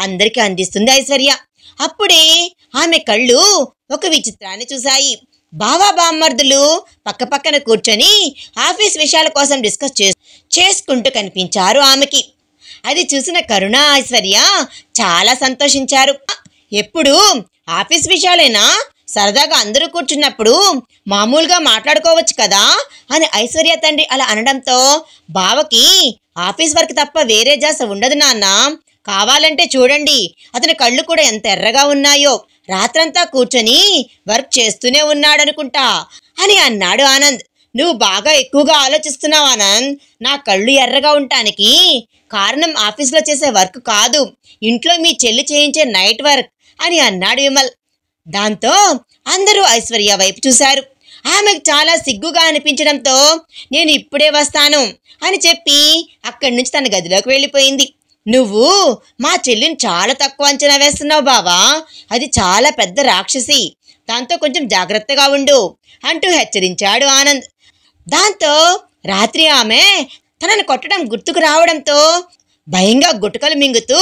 అందరికీ అందిస్తుంది ఐశ్వర్య. అప్పుడే ఆమె కళ్ళు ఒక విచిత్రాన్ని చూశాయి. బావా బామ్మర్దులు పక్కపక్కన కూర్చొని ఆఫీస్ విషయాల కోసం డిస్కస్ చేసుకుంటూ కనిపించారు ఆమెకి. అది చూసిన కరుణ ఐశ్వర్య చాలా సంతోషించారు. ఎప్పుడు ఆఫీస్ విషయాలైనా, సరదాగా అందరూ కూర్చున్నప్పుడు మామూలుగా మాట్లాడుకోవచ్చు కదా అని ఐశ్వర్య తండ్రి అలా అనడంతో బావకి ఆఫీస్ వర్క్ తప్ప వేరే జాస ఉండదు నాన్న, కావాలంటే చూడండి, అతని కళ్ళు కూడా ఎంత ఎర్రగా ఉన్నాయో. రాత్రంతా కూర్చొని వర్క్ చేస్తూనే ఉన్నాడనుకుంటా అని అన్నాడు ఆనంద్. నువ్వు బాగా ఎక్కువగా ఆలోచిస్తున్నావు ఆనంద్. నా కళ్ళు ఎర్రగా ఉండటానికి కారణం ఆఫీస్లో చేసే వర్క్ కాదు, ఇంట్లో మీ చెల్లి చేయించే నైట్ వర్క్ అని అన్నాడు విమల్. దాంతో అందరూ ఐశ్వర్య వైపు చూశారు. ఆమెకు చాలా సిగ్గుగా అనిపించడంతో నేను ఇప్పుడే వస్తాను అని చెప్పి అక్కడి నుంచి తన గదిలోకి వెళ్ళిపోయింది. నువ్వు మా చెల్లిని చాలా తక్కువ అంచనా వేస్తున్నావు బావా, అది చాలా పెద్ద రాక్షసి, దాంతో కొంచెం జాగ్రత్తగా ఉండు అంటూ హెచ్చరించాడు ఆనంద్. దాంతో రాత్రి ఆమె తనను కొట్టడం గుర్తుకు రావడంతో భయంగా గుటకలు మింగుతూ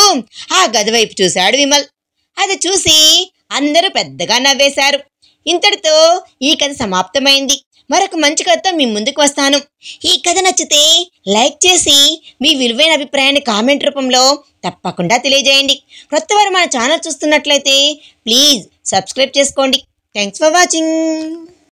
ఆ గది వైపు చూశాడు విమల్. అది చూసి అందరూ పెద్దగా నవ్వేశారు. ఇంతటితో ఈ కథ సమాప్తమైంది. మరొక మంచి కథతో మీ ముందుకు వస్తాను. ఈ కథ నచ్చితే లైక్ చేసి మీ విలువైన అభిప్రాయాన్ని కామెంట్ రూపంలో తప్పకుండా తెలియజేయండి. కొత్తవారు మన ఛానల్ చూస్తున్నట్లయితే ప్లీజ్ సబ్స్క్రైబ్ చేసుకోండి. Thanks for watching.